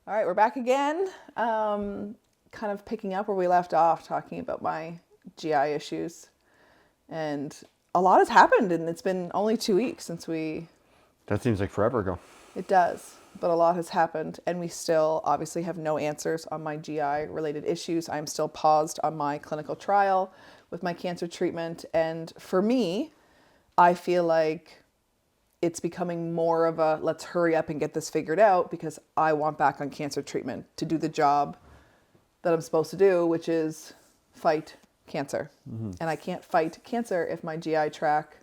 All right, we're back again. Kind of picking up where we left off, talking about my GI issues. And a lot has happened, and it's been only 2 weeks since we... That seems like forever ago. It does, but a lot has happened, and we still obviously have no answers on my GI-related issues. I'm still paused on my clinical trial with my cancer treatment, and for me, I feel like it's becoming more of a let's hurry up and get this figured out because I want back on cancer treatment to do the job that I'm supposed to do, which is fight cancer. Mm-hmm. And I can't fight cancer if my GI tract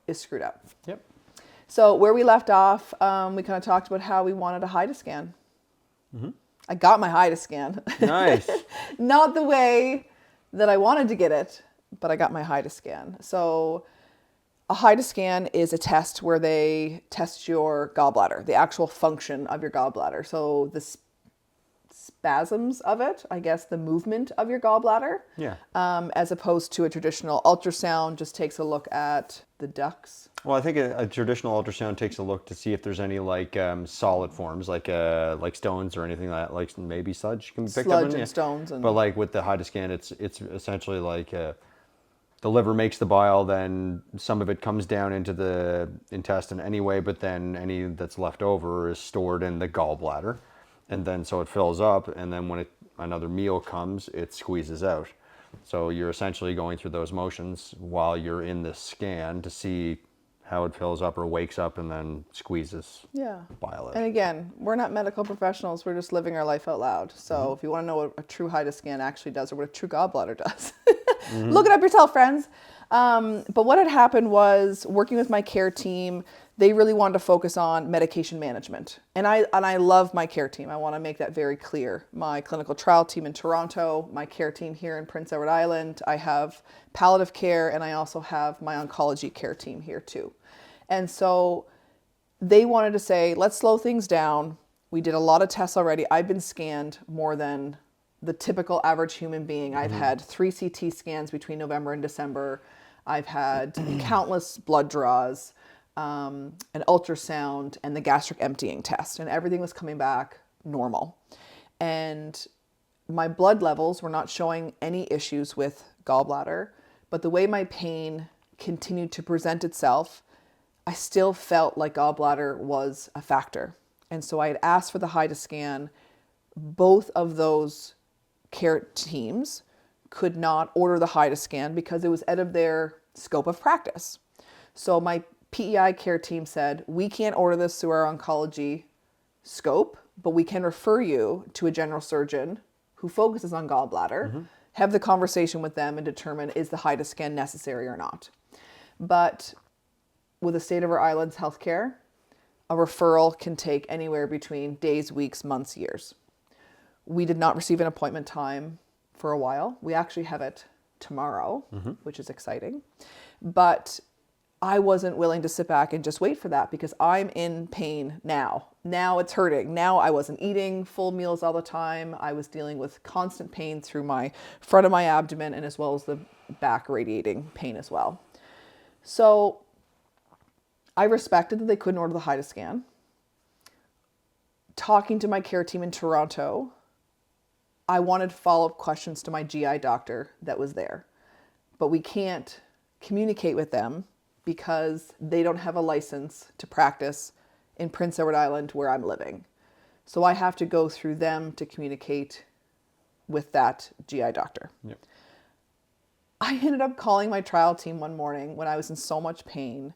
is screwed up. Yep. So where we left off, we kind of talked about how we wanted a HIDA scan. Mm-hmm. I got my HIDA scan. Nice. Not the way that I wanted to get it, but I got my HIDA scan. So a HIDA scan is a test where they test your gallbladder, the actual function of your gallbladder. So the spasms of it, I guess, the movement of your gallbladder. Yeah. As opposed to a traditional ultrasound, just takes a look at the ducts. Well, I think a traditional ultrasound takes a look to see if there's any solid forms, like stones or anything like that, like maybe sludge can be picked up. Sludge and stones. But like with the HIDA scan, it's essentially like the liver makes the bile, then some of it comes down into the intestine anyway, but then any that's left over is stored in the gallbladder. And then so it fills up, and then when another meal comes, it squeezes out. So you're essentially going through those motions while you're in this scan to see how it fills up or wakes up and then squeezes bile out. And again, we're not medical professionals. We're just living our life out loud. So if you want to know what a true HIDA scan actually does or what a true gallbladder does, look it up yourself, friends. But what had happened was working with my care team, they really wanted to focus on medication management. And I love my care team. I want to make that very clear. My clinical trial team in Toronto, my care team here in Prince Edward Island, I have palliative care, and I also have my oncology care team here too. And so they wanted to say, let's slow things down. We did a lot of tests already. I've been scanned more than the typical average human being. I've had 3 CT scans between November and December. I've had countless blood draws, an ultrasound, and the gastric emptying test, and everything was coming back normal. And my blood levels were not showing any issues with gallbladder, but the way my pain continued to present itself, I still felt like gallbladder was a factor. And so I had asked for the HIDA scan. Both of those care teams could not order the HIDA scan because it was out of their scope of practice. So my PEI care team said, we can't order this through our oncology scope, but we can refer you to a general surgeon who focuses on gallbladder, have the conversation with them and determine is the HIDA scan necessary or not. But with the state of our island's healthcare, a referral can take anywhere between days, weeks, months, years. We did not receive an appointment time for a while. We actually have it tomorrow, which is exciting. But I wasn't willing to sit back and just wait for that because I'm in pain now. Now it's hurting. Now I wasn't eating full meals all the time. I was dealing with constant pain through my front of my abdomen and as well as the back radiating pain as well. So I respected that they couldn't order the HIDA scan. Talking to my care team in Toronto, I wanted follow-up questions to my GI doctor that was there. But we can't communicate with them because they don't have a license to practice in Prince Edward Island where I'm living. So I have to go through them to communicate with that GI doctor. Yep. I ended up calling my trial team one morning when I was in so much pain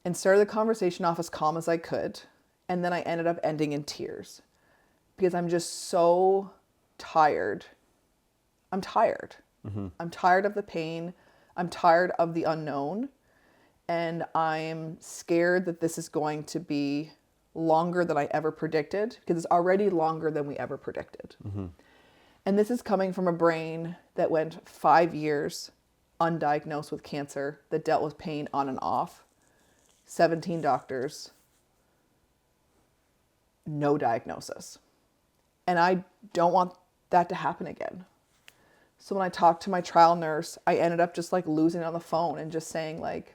and started the conversation off as calm as I could. And then I ended up ending in tears because I'm just so tired. I'm tired. I'm tired of the pain. I'm tired of the unknown. And I'm scared that this is going to be longer than I ever predicted because it's already longer than we ever predicted. And this is coming from a brain that went 5 years undiagnosed with cancer, that dealt with pain on and off. 17 doctors, no diagnosis. And I don't want that to happen again. So when I talked to my trial nurse, I ended up just like losing it on the phone and just saying like,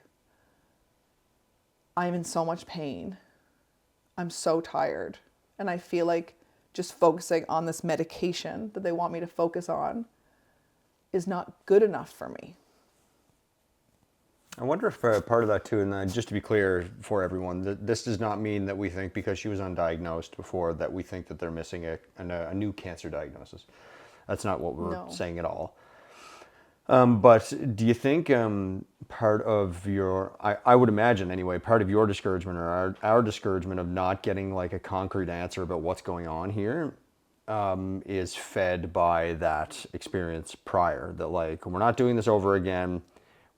I'm in so much pain. I'm so tired. And I feel like just focusing on this medication that they want me to focus on is not good enough for me. I wonder if part of that too, and just to be clear for everyone, this does not mean that we think because she was undiagnosed before that we think that they're missing a new cancer diagnosis. That's not what we're saying at all. But do you think part of your, I would imagine anyway, part of your discouragement or our discouragement of not getting like a concrete answer about what's going on here is fed by that experience prior, that like, we're not doing this over again,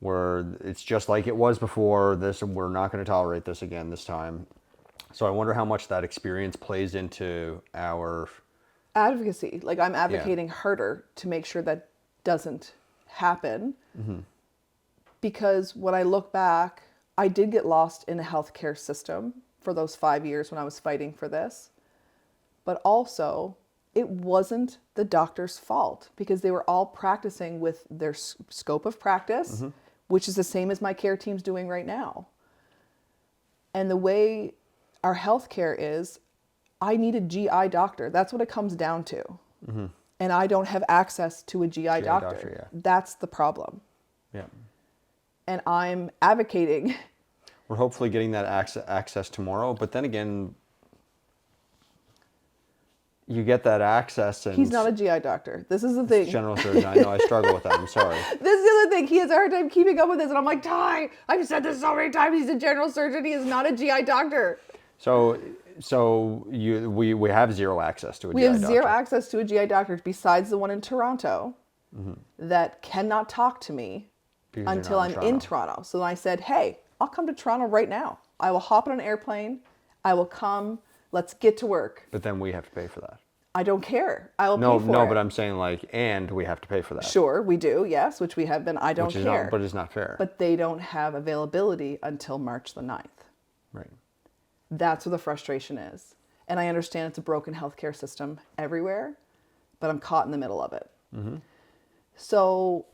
where it's just like it was before this, and we're not going to tolerate this again this time. So I wonder how much that experience plays into our advocacy. Like I'm advocating harder to make sure that doesn't happen. Because when I look back, I did get lost in a healthcare system for those 5 years when I was fighting for this. But also, it wasn't the doctor's fault because they were all practicing with their scope of practice, which is the same as my care team's doing right now. And the way our healthcare is, I need a GI doctor. That's what it comes down to. And I don't have access to a GI doctor. That's the problem. Yeah. And I'm advocating. We're hopefully getting that access tomorrow, but then again, you get that access and... He's not a GI doctor. This is the thing. General surgeon. I know, I struggle with that. I'm sorry. This is the other thing. He has a hard time keeping up with this. And I'm like, Ty, I've said this so many times. He's a general surgeon. He is not a GI doctor. So we have zero access to a GI doctor. We have zero access to a GI doctor besides the one in Toronto that cannot talk to me until I'm in Toronto. So then I said, hey, I'll come to Toronto right now. I will hop on an airplane. I will come. Let's get to work. But then we have to pay for that. I don't care. I will pay for it. No, but I'm saying like, and we have to pay for that. Sure, we do, yes, which we have been. I don't care. But it's not fair. But they don't have availability until March the 9th. Right. That's where the frustration is. And I understand it's a broken healthcare system everywhere, but I'm caught in the middle of it. So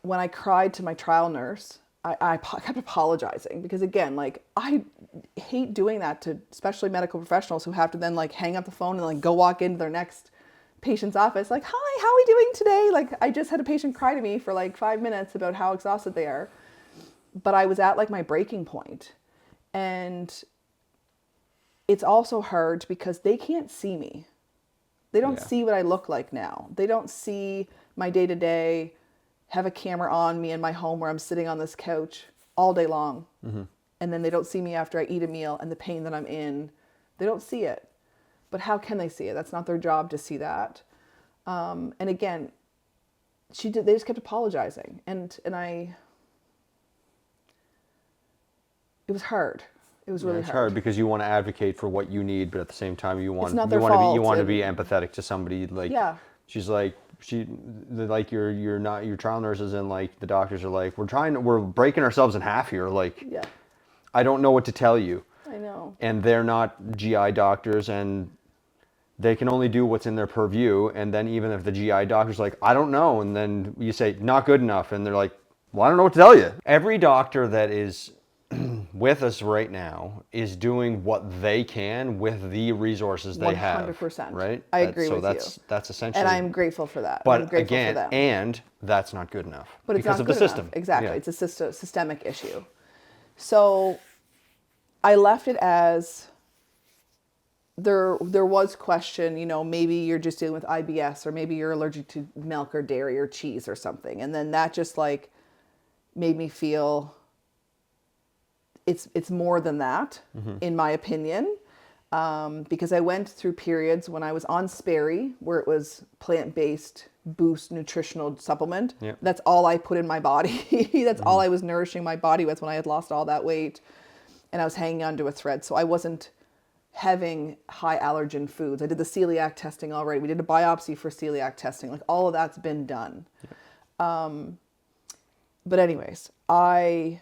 when I cried to my trial nurse, I kept apologizing because again, like I hate doing that to especially medical professionals who have to then like hang up the phone and like go walk into their next patient's office. Like, hi, how are we doing today? Like I just had a patient cry to me for like 5 minutes about how exhausted they are. But I was at like my breaking point. And it's also hard because they can't see me. They don't see what I look like now. They don't see my day-to-day, have a camera on me in my home where I'm sitting on this couch all day long. And then they don't see me after I eat a meal and the pain that I'm in. They don't see it. But how can they see it? That's not their job to see that. And again, they just kept apologizing. And it was hard. It was really hard. It's hard because you want to advocate for what you need, but at the same time you want to be empathetic to somebody. Like she's like your trial nurses and like the doctors are like, we're breaking ourselves in half here. Like I don't know what to tell you. I know. And they're not GI doctors and they can only do what's in their purview. And then even if the GI doctor's like, I don't know, and then you say not good enough, and they're like, well, I don't know what to tell you. Every doctor that is with us right now is doing what they can with the resources they have. 100%. Right? I agree with you. That's essentially. And I'm grateful for that. But I'm grateful again, for them. and that's not good enough. But it's because not of good the system. Enough. Exactly. Yeah. It's a systemic issue. So I left it as there was question, maybe you're just dealing with IBS or maybe you're allergic to milk or dairy or cheese or something. And then that just like made me feel it's more than that, in my opinion, because I went through periods when I was on Sperry, where it was plant-based boost nutritional supplement. Yep. That's all I put in my body. That's all I was nourishing my body with when I had lost all that weight, and I was hanging onto a thread. So I wasn't having high allergen foods. I did the celiac testing already. We did a biopsy for celiac testing. Like all of that's been done. Yep. But anyways, I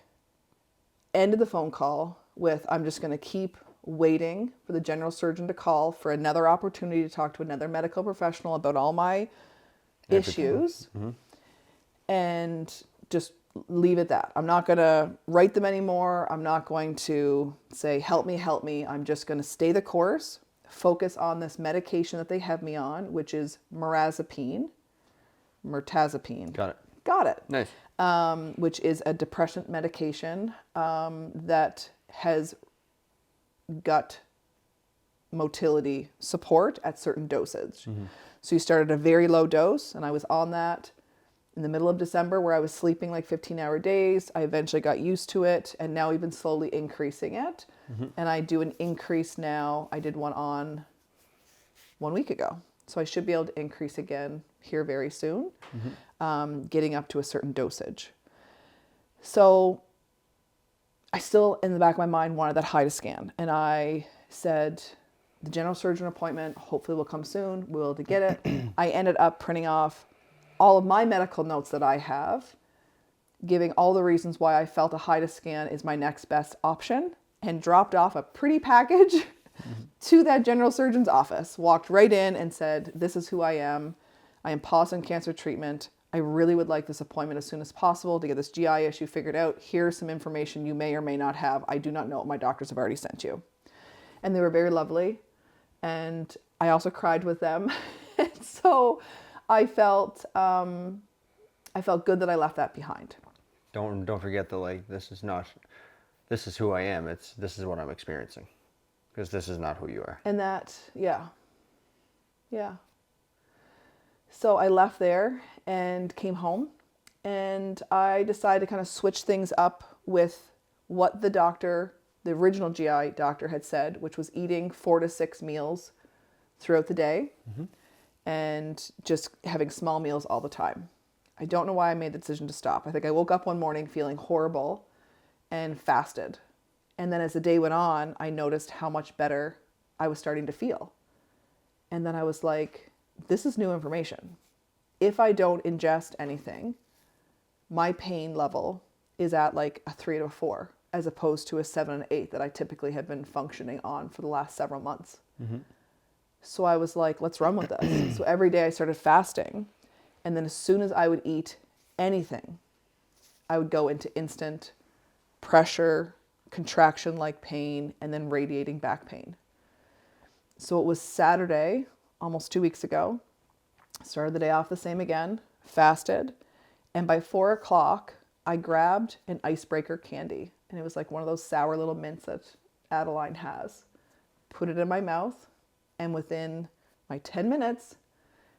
ended the phone call with, I'm just going to keep waiting for the general surgeon to call for another opportunity to talk to another medical professional about all my issues and just leave it at that. I'm not going to write them anymore. I'm not going to say, help me. I'm just going to stay the course, focus on this medication that they have me on, which is mirtazapine. Got it. Nice. Which is a depressant medication that has gut motility support at certain dosage. So you start at a very low dose, and I was on that in the middle of December where I was sleeping like 15-hour days. I eventually got used to it, and now we've been slowly increasing it. And I do an increase now. I did one on 1 week ago. So I should be able to increase again here very soon, getting up to a certain dosage. So I still, in the back of my mind, wanted that HIDA scan. And I said, the general surgeon appointment hopefully will come soon. We'll be able to get it. I ended up printing off all of my medical notes that I have, giving all the reasons why I felt a HIDA scan is my next best option, and dropped off a pretty package to that general surgeon's office. Walked right in and said, this is who I am. I am pausing cancer treatment. I really would like this appointment as soon as possible to get this GI issue figured out. Here's some information you may or may not have. I do not know what my doctors have already sent you. And they were very lovely. And I also cried with them. And so I felt good that I left that behind. Don't forget that, like, this is who I am. This is what I'm experiencing, because this is not who you are. And that, yeah. So I left there and came home, and I decided to kind of switch things up with what the original GI doctor had said, which was eating 4 to 6 meals throughout the day and just having small meals all the time. I don't know why I made the decision to stop. I think I woke up one morning feeling horrible and fasted. And then as the day went on, I noticed how much better I was starting to feel. And then I was like, this is new information. If I don't ingest anything, my pain level is at like a 3 to a 4, as opposed to a 7 and 8 that I typically have been functioning on for the last several months. So I was like, let's run with this. So every day I started fasting. And then as soon as I would eat anything, I would go into instant pressure, contraction-like pain, and then radiating back pain. So it was Saturday, almost 2 weeks ago. Started the day off the same again, fasted. And by 4 o'clock, I grabbed an icebreaker candy. And it was like one of those sour little mints that Adeline has. Put it in my mouth. And within my 10 minutes,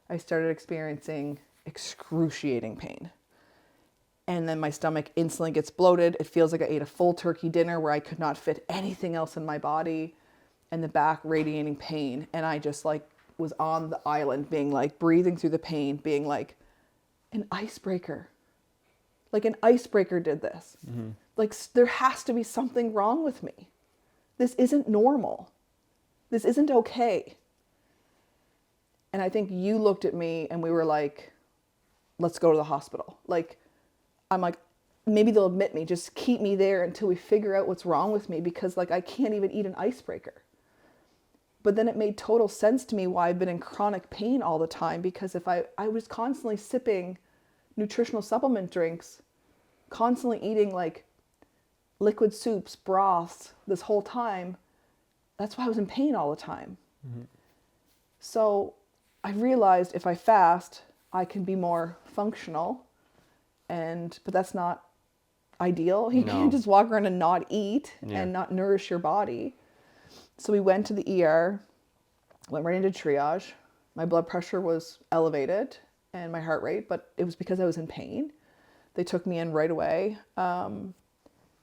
I started experiencing excruciating pain. And then my stomach instantly gets bloated. It feels like I ate a full turkey dinner where I could not fit anything else in my body, and the back radiating pain. And I just like was on the island being like breathing through the pain, being like, an icebreaker. Like an icebreaker did this. Like there has to be something wrong with me. This isn't normal. This isn't okay. And I think you looked at me and we were like, let's go to the hospital. Like, I'm like, maybe they'll admit me, just keep me there until we figure out what's wrong with me, because like I can't even eat an icebreaker. But then it made total sense to me why I've been in chronic pain all the time, because if I was constantly sipping nutritional supplement drinks, constantly eating like liquid soups, broths this whole time, that's why I was in pain all the time. So I realized if I fast, I can be more functional, but that's not ideal. You can't just walk around and not eat and not nourish your body. So we went to the ER, went right into triage. My blood pressure was elevated and my heart rate, but it was because I was in pain. They took me in right away. And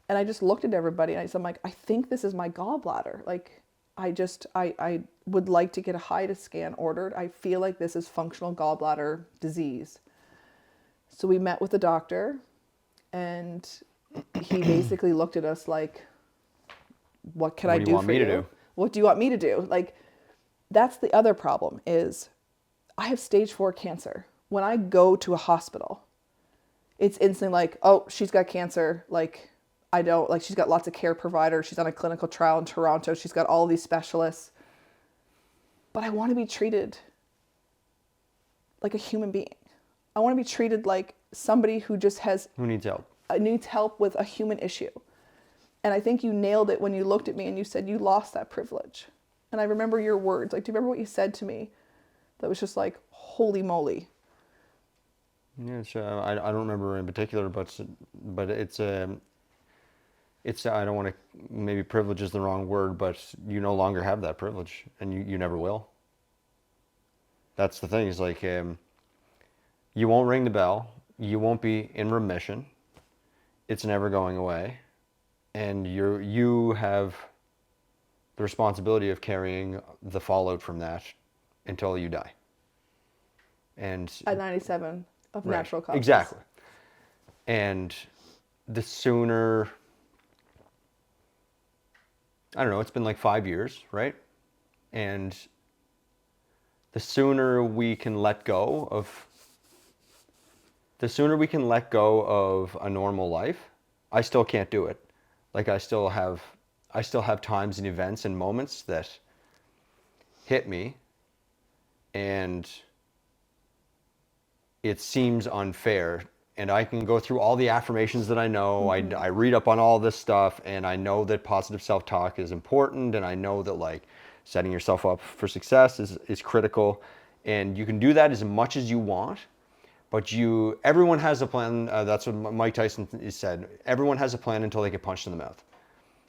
I just looked at everybody and I'm like, I think this is my gallbladder. Like, I would like to get a HIDA scan ordered. I feel like this is functional gallbladder disease. So we met with the doctor, and he basically looked at us like, what can I do for you? What do you want me to do? Like, that's the other problem is I have stage 4 cancer. When I go to a hospital, it's instantly like, oh, she's got cancer. Like, she's got lots of care providers. She's on a clinical trial in Toronto. She's got all these specialists. But I want to be treated like a human being. I want to be treated like somebody who just who needs help with a human issue. And I think you nailed it when you looked at me and you said you lost that privilege. And I remember your words. Like, do you remember what you said to me? That was just like, holy moly. Yeah, I don't remember in particular, but it's I don't want to, maybe privilege is the wrong word, but you no longer have that privilege, and you never will. That's the thing, is like, you won't ring the bell, you won't be in remission, it's never going away, and you have the responsibility of carrying the fallout from that until you die. And At 97 of right, natural causes. exactly. And the sooner, I don't know, it's been like 5 years, right? And the sooner we can let go of a normal life. I still can't do it. Like, I still have times and events and moments that hit me, and it seems unfair. And I can go through all the affirmations that I know. I read up on all this stuff, and I know that positive self-talk is important, and I know that, like, setting yourself up for success is critical. And you can do that as much as you want, but everyone has a plan. That's what Mike Tyson said. Everyone has a plan until they get punched in the mouth.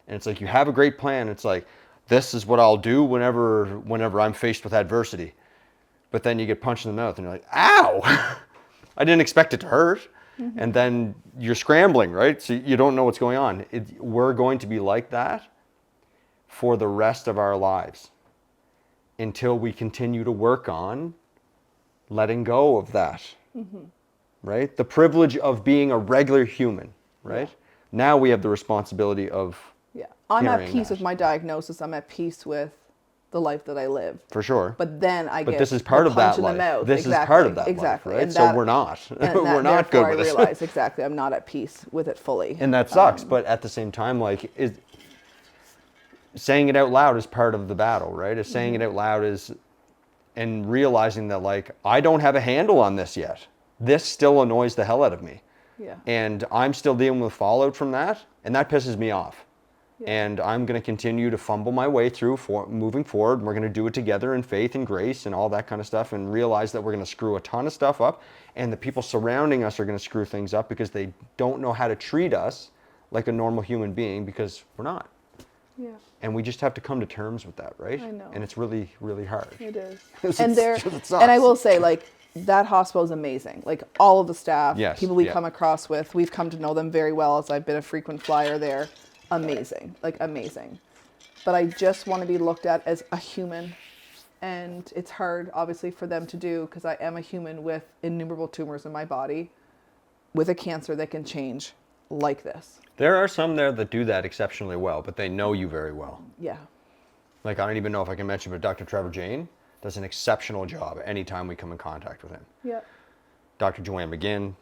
And it's like, you have a great plan. It's like, this is what I'll do whenever I'm faced with adversity. But then you get punched in the mouth, and you're like, ow! I didn't expect it to hurt. Mm-hmm. And then you're scrambling, right? So you don't know what's going on. We're going to be like that for the rest of our lives until we continue to work on letting go of that, right? The privilege of being a regular human, right? Yeah. Now we have the responsibility of I'm at peace with my diagnosis. I'm at peace with the life that I live. For sure. But then I get this is part of that life. This is part of that life, right? And so we're not. We're not good with this. I realize, exactly, I'm not at peace with it fully. And that sucks. But at the same time, like, saying it out loud is part of the battle, right? Is saying it out loud and realizing that, like, I don't have a handle on this yet. This still annoys the hell out of me. Yeah. And I'm still dealing with fallout from that, and that pisses me off. Yeah. And I'm going to continue to fumble my way through moving forward. We're going to do it together in faith and grace and all that kind of stuff, and realize that we're going to screw a ton of stuff up, and the people surrounding us are going to screw things up because they don't know how to treat us like a normal human being, because we're not. Yeah. And we just have to come to terms with that, right? I know. And it's really, really hard. It is. And I will say, like, that hospital is amazing. Like, all of the staff, people we come across with, we've come to know them very well as I've been a frequent flyer there. Amazing, like, amazing. But I just want to be looked at as a human. And it's hard, obviously, for them to do, because I am a human with innumerable tumors in my body, with a cancer that can change like this. There are some there that do that exceptionally well, but they know you very well. Yeah. Like, I don't even know if I can mention, but Dr. Trevor Jane does an exceptional job anytime we come in contact with him. Yeah. Dr. Joanne McGinn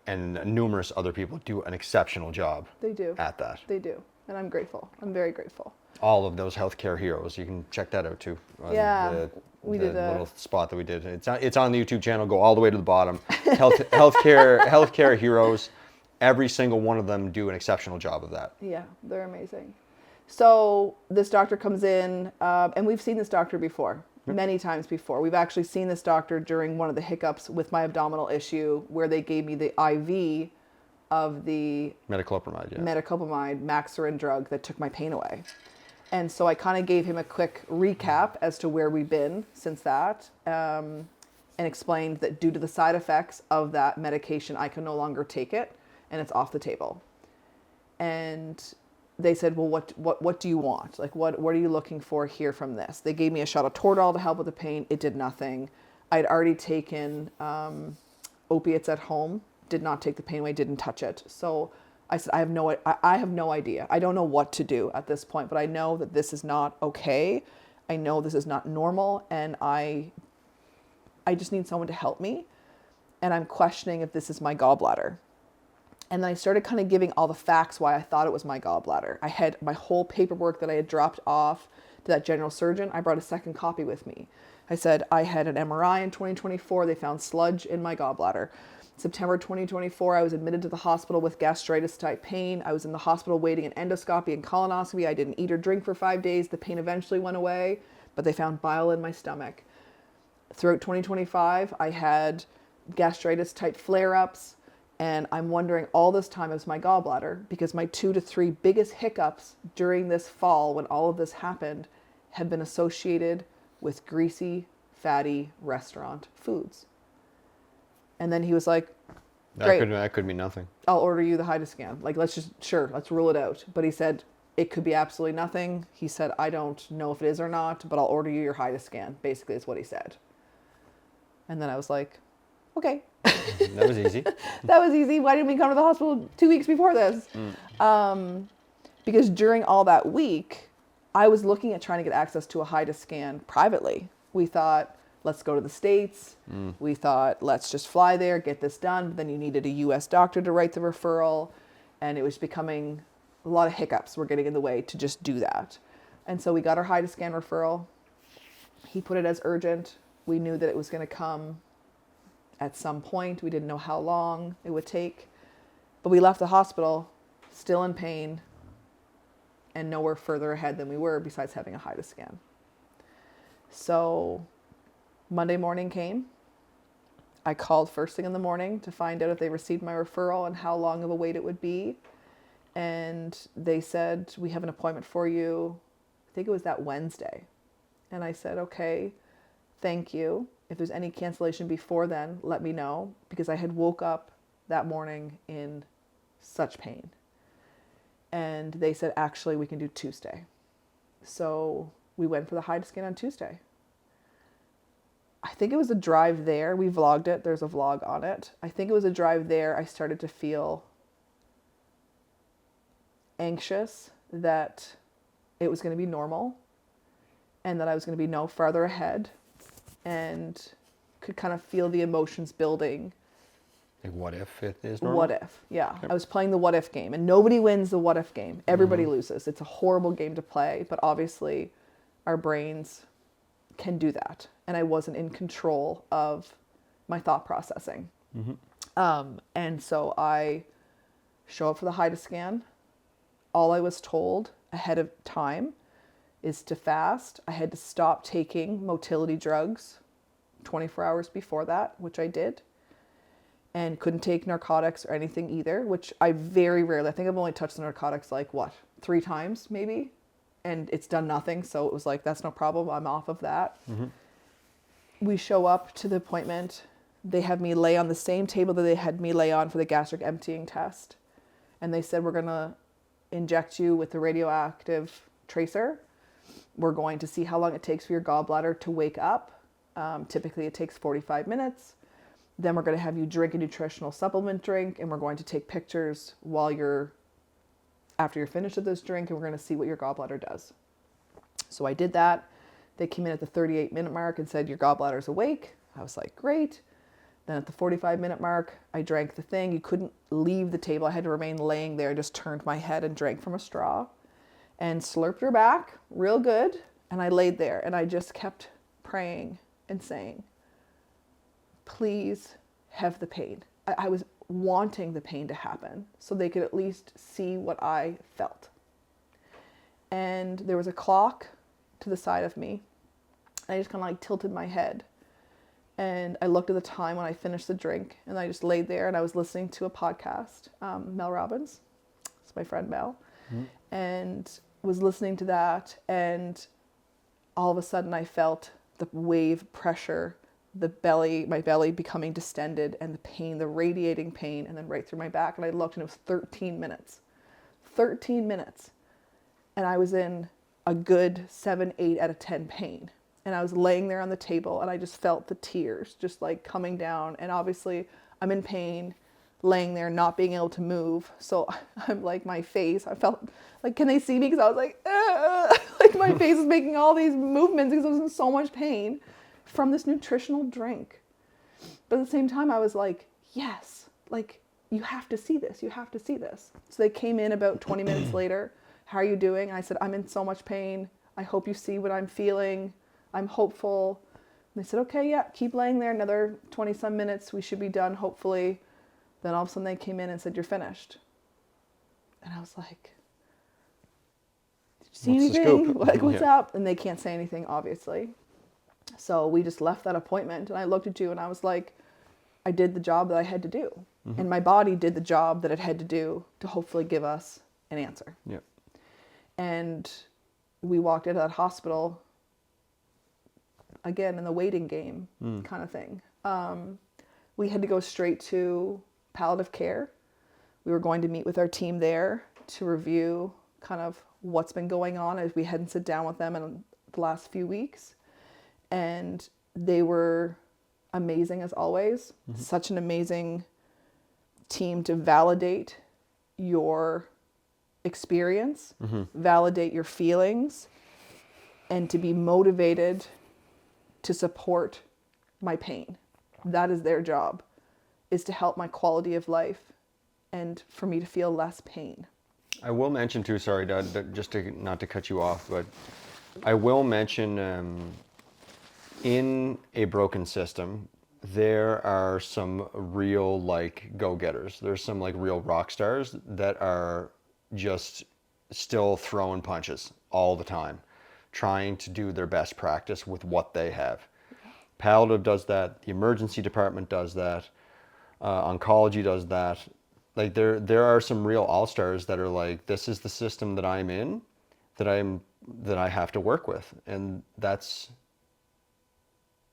and numerous other people do an exceptional job. They do. At that. They do. And I'm grateful. I'm very grateful. All of those healthcare heroes. You can check that out too. We did a little spot that we did. It's on the YouTube channel. Go all the way to the bottom. Healthcare heroes. Every single one of them do an exceptional job of that. Yeah, they're amazing. So this doctor comes in, and we've seen this doctor before, many times before. We've actually seen this doctor during one of the hiccups with my abdominal issue, where they gave me the IV of the metoclopramide Maxarin drug that took my pain away. And so I kind of gave him a quick recap as to where we've been since that, and explained that due to the side effects of that medication, I can no longer take it, and it's off the table. And they said, well, what do you want? Like, what are you looking for here from this? They gave me a shot of Toradol to help with the pain. It did nothing. I'd already taken opiates at home, did not take the pain away, didn't touch it. So I said, I have no idea. I don't know what to do at this point, but I know that this is not okay. I know this is not normal, and I just need someone to help me. And I'm questioning if this is my gallbladder. And then I started kind of giving all the facts why I thought it was my gallbladder. I had my whole paperwork that I had dropped off to that general surgeon. I brought a second copy with me. I said, I had an MRI in 2024. They found sludge in my gallbladder. September 2024, I was admitted to the hospital with gastritis type pain. I was in the hospital waiting an endoscopy and colonoscopy. I didn't eat or drink for 5 days. The pain eventually went away. but they found bile in my stomach. Throughout 2025, I had gastritis type flare-ups, and I'm wondering all this time, it was my gallbladder, because my 2 to 3 biggest hiccups during this fall when all of this happened have been associated with greasy, fatty restaurant foods. And then he was like, great, That could be nothing. I'll order you the HIDA scan. Like, let's rule it out. But he said, it could be absolutely nothing. He said, I don't know if it is or not, but I'll order you your HIDA scan. Basically, is what he said. And then I was like, okay. That was easy. That was easy. Why didn't we come to the hospital 2 weeks before this? Because during all that week, I was looking at trying to get access to a HIDA scan privately. We thought, let's go to the States. We thought, let's just fly there, get this done. But then you needed a U.S. doctor to write the referral. And it was becoming a lot of hiccups were getting in the way to just do that. And so we got our HIDA scan referral. He put it as urgent. We knew that it was going to come at some point. We didn't know how long it would take. But we left the hospital still in pain and nowhere further ahead than we were besides having a HIDA scan. So Monday morning came. I called first thing in the morning to find out if they received my referral and how long of a wait it would be. And they said, we have an appointment for you. I think it was that Wednesday. And I said, okay, thank you. If there's any cancellation before then, let me know, because I had woke up that morning in such pain. And they said, actually, we can do Tuesday. So we went for the HIDA scan on Tuesday. I think it was a drive there. We vlogged it. There's a vlog on it. I think it was a drive there. I started to feel anxious that it was going to be normal and that I was going to be no farther ahead, and could kind of feel the emotions building. Like, what if it is normal? What if? Yeah. Yep. I was playing the what if game, and nobody wins the what if game. Everybody loses. It's a horrible game to play, but obviously our brains can do that. And I wasn't in control of my thought processing. And so I show up for the HIDA scan. All I was told ahead of time is to fast. I had to stop taking motility drugs 24 hours before that, which I did. And couldn't take narcotics or anything either, which I very rarely, I think I've only touched the narcotics like 3 times maybe, and it's done nothing. So it was like, that's no problem. I'm off of that. We show up to the appointment. They have me lay on the same table that they had me lay on for the gastric emptying test. And they said, we're going to inject you with the radioactive tracer. We're going to see how long it takes for your gallbladder to wake up. Typically it takes 45 minutes. Then we're going to have you drink a nutritional supplement drink, and we're going to take pictures after you're finished with this drink, and we're going to see what your gallbladder does. So I did that. They came in at the 38-minute mark and said, your gallbladder's awake. I was like, great. Then at the 45-minute mark, I drank the thing. You couldn't leave the table. I had to remain laying there. I just turned my head and drank from a straw and slurped her back real good. And I laid there and I just kept praying and saying, please have the pain. I was wanting the pain to happen so they could at least see what I felt. And there was a clock to the side of me. I just kind of like tilted my head. And I looked at the time when I finished the drink, and I just laid there and I was listening to a podcast, Mel Robbins. It's my friend Mel. And was listening to that, and all of a sudden I felt the wave pressure, my belly becoming distended, and the pain, the radiating pain, and then right through my back. And I looked, and it was 13 minutes. 13 minutes. And I was in a good 7, 8 out of 10 pain. And I was laying there on the table, and I just felt the tears just like coming down. And obviously I'm in pain, laying there, not being able to move. So I'm like, my face, I felt like, can they see me? Because I was like, like my face is making all these movements because I was in so much pain from this nutritional drink. But at the same time, I was like, yes, like, you have to see this. You have to see this. So they came in about 20 minutes later. How are you doing? And I said, I'm in so much pain. I hope you see what I'm feeling. I'm hopeful. And they said, okay, yeah, keep laying there. Another 20 some minutes. We should be done, hopefully. Then all of a sudden they came in and said, you're finished. And I was like, see What's the anything? scoop? Like, what's Yeah. up? And they can't say anything, obviously. So we just left that appointment, and I looked at you and I was like, I did the job that I had to do. And my body did the job that it had to do to hopefully give us an answer. Yeah. And we walked into that hospital again in the waiting game kind of thing. We had to go straight to palliative care. We were going to meet with our team there to review kind of what's been going on as we hadn't sit down with them in the last few weeks. And they were amazing as always. Such an amazing team to validate your experience, validate your feelings, and to be motivated to support my pain. That is their job, is to help my quality of life and for me to feel less pain. I will mention too, sorry, just to, not to cut you off, but I will mention in a broken system, there are some real like go-getters. There's some like real rock stars that are just still throwing punches all the time, trying to do their best practice with what they have. Palliative does that. The emergency department does that. Oncology does that. Like there are some real all-stars that are like, this is the system that I'm in, that I have to work with, and it's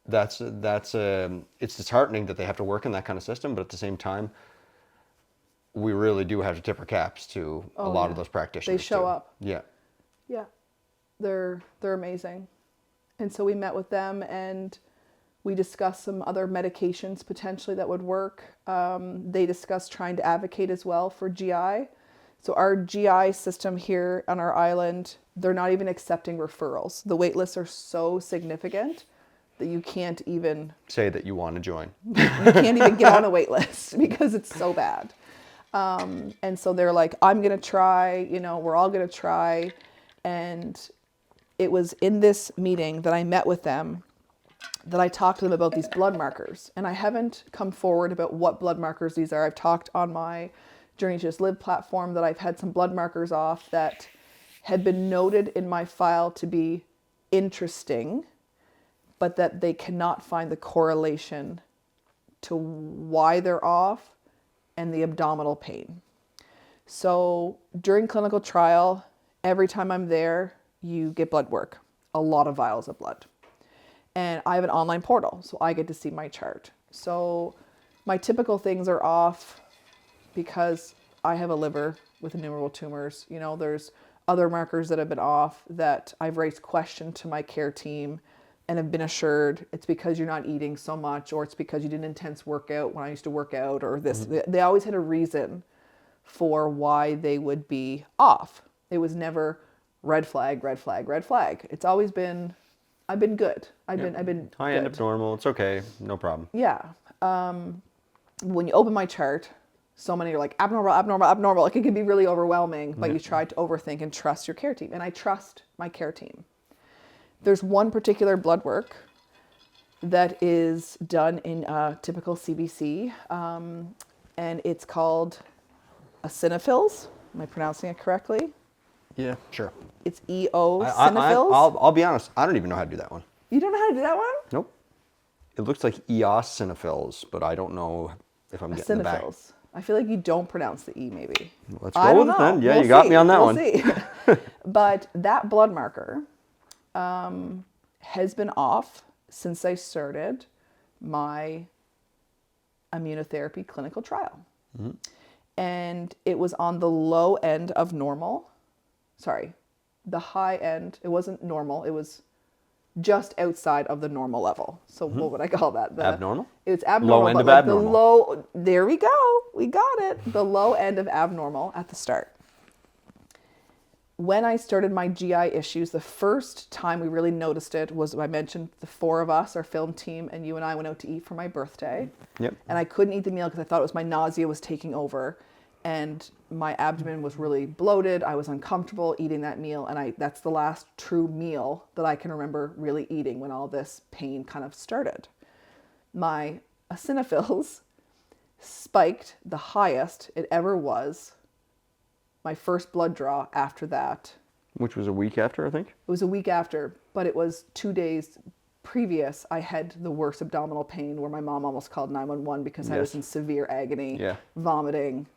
disheartening that they have to work in that kind of system, but at the same time, we really do have to tip our caps to a lot of those practitioners. They show up. Yeah. Yeah, they're amazing. And so we met with them and we discussed some other medications potentially that would work. They discussed trying to advocate as well for GI. So our GI system here on our island, they're not even accepting referrals. The wait lists are so significant that you can't even Say that you want to join. you can't even get on a wait list because it's so bad. And so they're like, I'm going to try, we're all going to try. And it was in this meeting that I met with them that I talked to them about these blood markers. And I haven't come forward about what blood markers these are. I've talked on my Journey to Just Live platform that I've had some blood markers off that had been noted in my file to be interesting, but that they cannot find the correlation to why they're off and the abdominal pain. So during clinical trial, every time I'm there, you get blood work, a lot of vials of blood. And I have an online portal, so I get to see my chart. So my typical things are off because I have a liver with innumerable tumors. There's other markers that have been off that I've raised question to my care team and have been assured it's because you're not eating so much, or it's because you did an intense workout when I used to work out, or this. They always had a reason for why they would be off. It was never red flag, red flag, red flag. It's always been, I've been good. I've been I good. end up normal. It's okay. No problem. Yeah. When you open my chart, so many are like abnormal, abnormal, abnormal. Like, it can be really overwhelming, but you try to overthink and trust your care team. And I trust my care team. There's one particular blood work that is done in a typical CBC, and it's called eosinophils. Am I pronouncing it correctly? Yeah, sure. It's eosinophils. I'll be honest. I don't even know how to do that one. You don't know how to do that one? Nope. It looks like eosinophils, but I don't know if I'm getting the back. Eosinophils. I feel like you don't pronounce the E, maybe. Let's go with it then. Yeah, We'll you got see. me on that We'll one. See. But that blood marker has been off since I started my immunotherapy clinical trial. And it was on the low end of normal. Sorry, the high end. It wasn't normal. It was just outside of the normal level. So what would I call that? Abnormal? It's abnormal. Low end but of like abnormal. There we go. We got it. The low end of abnormal at the start. When I started my GI issues, the first time we really noticed it was, I mentioned the four of us, our film team, and you and I went out to eat for my birthday. Yep. And I couldn't eat the meal because I thought it was my nausea was taking over. And my abdomen was really bloated. I was uncomfortable eating that meal. And that's the last true meal that I can remember really eating when all this pain kind of started. My eosinophils spiked the highest it ever was. My first blood draw after that Which was a week after, I think. It was a week after, but it was 2 days previous. I had the worst abdominal pain where my mom almost called 911 because I was in severe agony, vomiting.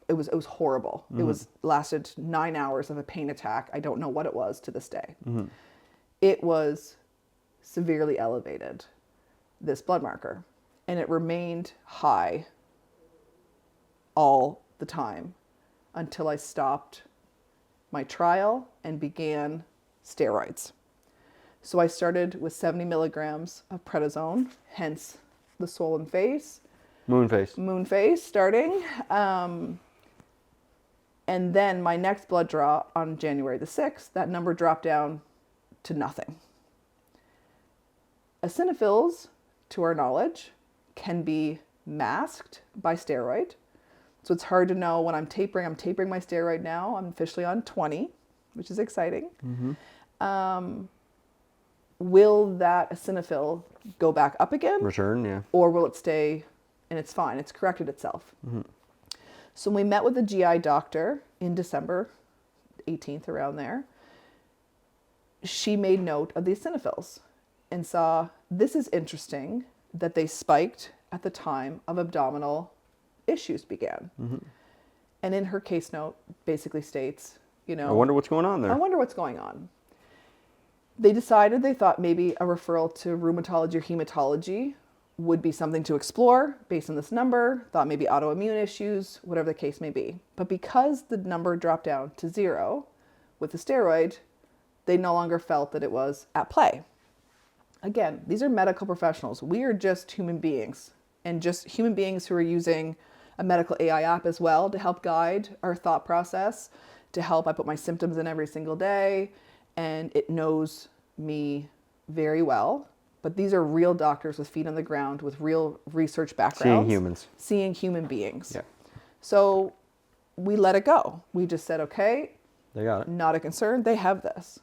It was horrible. It was lasted 9 hours of a pain attack. I don't know what it was to this day. It was severely elevated, this blood marker, and it remained high all the time until I stopped my trial and began steroids. So I started with 70 milligrams of prednisone, hence the swollen face. Moon face starting. And then my next blood draw on January the 6th, that number dropped down to nothing. Eosinophils, to our knowledge, can be masked by steroid. So it's hard to know when I'm tapering. I'm tapering my steroid now. I'm officially on 20, which is exciting. Will that eosinophil go back up again? Return, yeah. Or will it stay and it's fine? It's corrected itself. So we met with the GI doctor in December 18th, around there. She made note of the eosinophils and saw, this is interesting that they spiked at the time of abdominal issues began. And in her case note basically states, you know, I wonder what's going on there. I wonder what's going on. They decided they thought maybe a referral to rheumatology or hematology would be something to explore based on this number, thought maybe autoimmune issues, whatever the case may be. But because the number dropped down to 0 with the steroid, they no longer felt that it was at play. Again, these are medical professionals. We are just human beings, and just human beings who are using a medical AI app as well to help guide our thought process, to help. I put my symptoms in every single day, and it knows me very well. But these are real doctors with feet on the ground, with real research backgrounds. Seeing humans. Seeing human beings. Yeah. So we let it go. We just said, okay, they got it. Not a concern. They have this.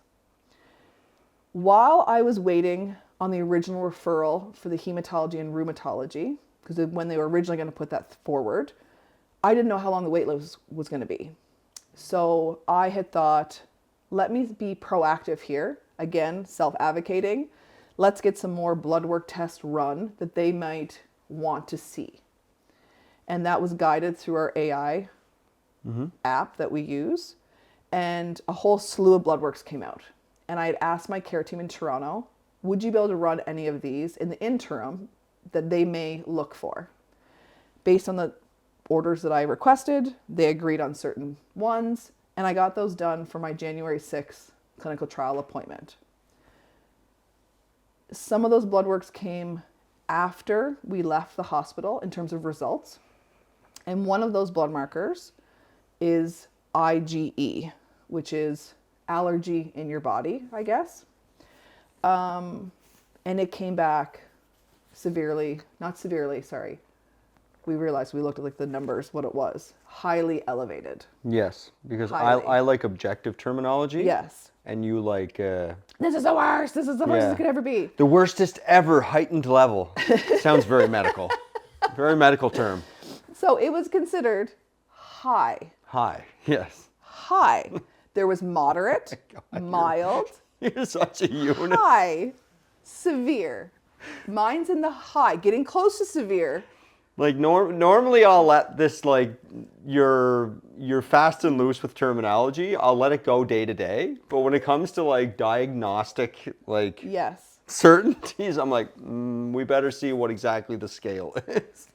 While I was waiting on the original referral for the hematology and rheumatology, because when they were originally going to put that forward, I didn't know how long the wait list was going to be. So I had thought, let me be proactive here. Again, self-advocating. Let's get some more blood work tests run that they might want to see. And that was guided through our AI app that we use. And a whole slew of blood works came out. And I had asked my care team in Toronto, would you be able to run any of these in the interim that they may look for? Based on the orders that I requested, they agreed on certain ones, and I got those done for my January 6th clinical trial appointment. Some of those blood works came after we left the hospital in terms of results. And one of those blood markers is IgE, which is allergy in your body, I guess. And it came back severely, not severely, sorry. We realized, we looked at like the numbers, what it was. Highly elevated. Yes, because I like objective terminology. Yes. And you like... this is the worst. This is the worst it could ever be. The worstest ever heightened level. Sounds very medical. Very medical term. So it was considered high. High, yes. High. There was moderate, mild. You're such a unit. High, severe. Mine's in the high, getting close to severe. Like normally I'll let this, like, you're fast and loose with terminology. I'll let it go day to day. But when it comes to like diagnostic, like yes, certainties, I'm like, we better see what exactly the scale is.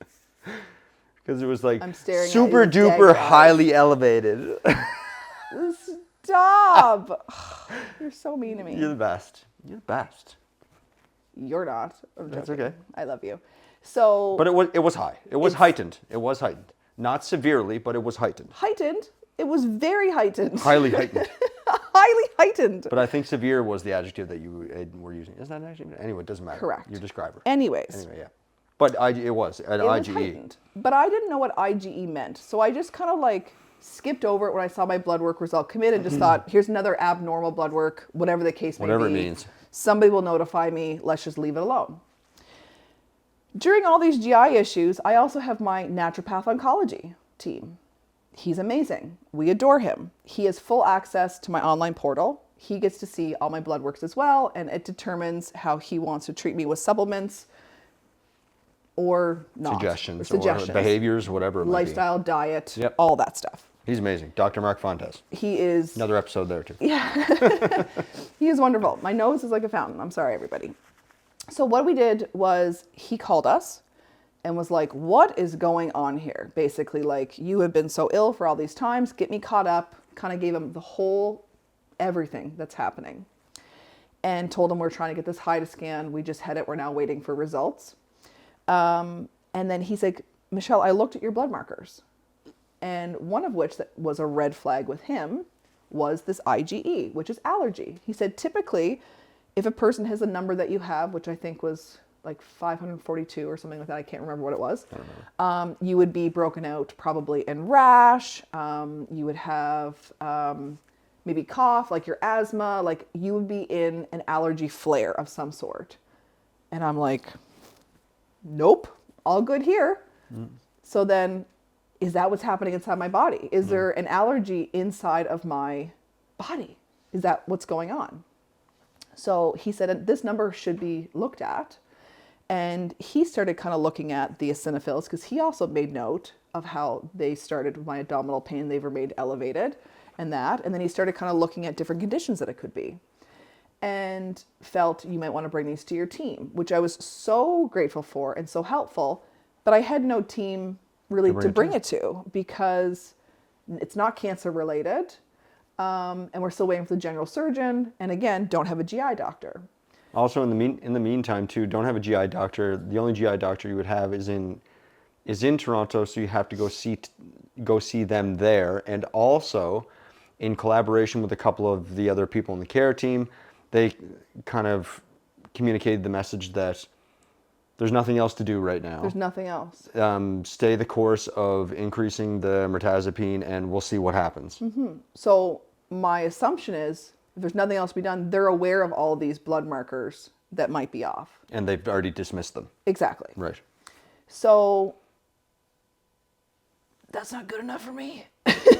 Because it was like super duper highly elevated. Stop. You're so mean to me. You're the best. You're the best. You're not. That's okay. I love you. So, but it was high. It was heightened. It was heightened. Not severely, but it was heightened. Heightened? It was very heightened. Highly heightened. Highly heightened. But I think severe was the adjective that you were using. Isn't that an adjective? Anyway, it doesn't matter. Correct. Your describer. Anyway, yeah. But it was an IgE. Heightened. But I didn't know what IgE meant. So I just kind of like skipped over it when I saw my blood work result come in and just thought, here's another abnormal blood work, whatever the case may be. Whatever it means. Somebody will notify me. Let's just leave it alone. During all these GI issues, I also have my naturopath oncology team. He's amazing. We adore him. He has full access to my online portal. He gets to see all my blood works as well, and it determines how he wants to treat me with supplements or not. Suggestions or behaviors, whatever it might be. Lifestyle, diet, Yep. all that stuff. He's amazing. Dr. Mark Fontes. He is... Another episode there, too. Yeah. He is wonderful. My nose is like a fountain. I'm sorry, everybody. So what we did was he called us and was like, what is going on here? Basically, like, you have been so ill for all these times. Get me caught up. Kind of gave him the whole everything that's happening. And told him we're trying to get this HIDA scan. We just had it. We're now waiting for results. And then he's like, Michelle, I looked at your blood markers. And one of which that was a red flag with him was this IgE, which is allergy. He said, typically, if a person has a number that you have, which I think was like 542 or something like that, I can't remember what it was, you would be broken out probably in rash. You would have maybe cough, like your asthma, like you would be in an allergy flare of some sort. And I'm like, nope, all good here. So then, is that what's happening inside my body? Is there an allergy inside of my body? Is that what's going on? So he said, this number should be looked at. And he started kind of looking at the eosinophils because he also made note of how they started with my abdominal pain. They remained elevated and that. And then he started kind of looking at different conditions that it could be. And felt you might want to bring these to your team, which I was so grateful for and so helpful. But I had no team really to bring it to because it's not cancer related. And we're still waiting for the general surgeon. And again, don't have a GI doctor. Also, in the meantime, too, don't have a GI doctor. The only GI doctor you would have is in Toronto, so you have to go see them there. And also, in collaboration with a couple of the other people in the care team, they kind of communicated the message that there's nothing else to do right now. There's nothing else. Stay the course of increasing the mirtazapine, and we'll see what happens. So my assumption is, if there's nothing else to be done, they're aware of all of these blood markers that might be off. And they've already dismissed them. Exactly. Right. So that's not good enough for me.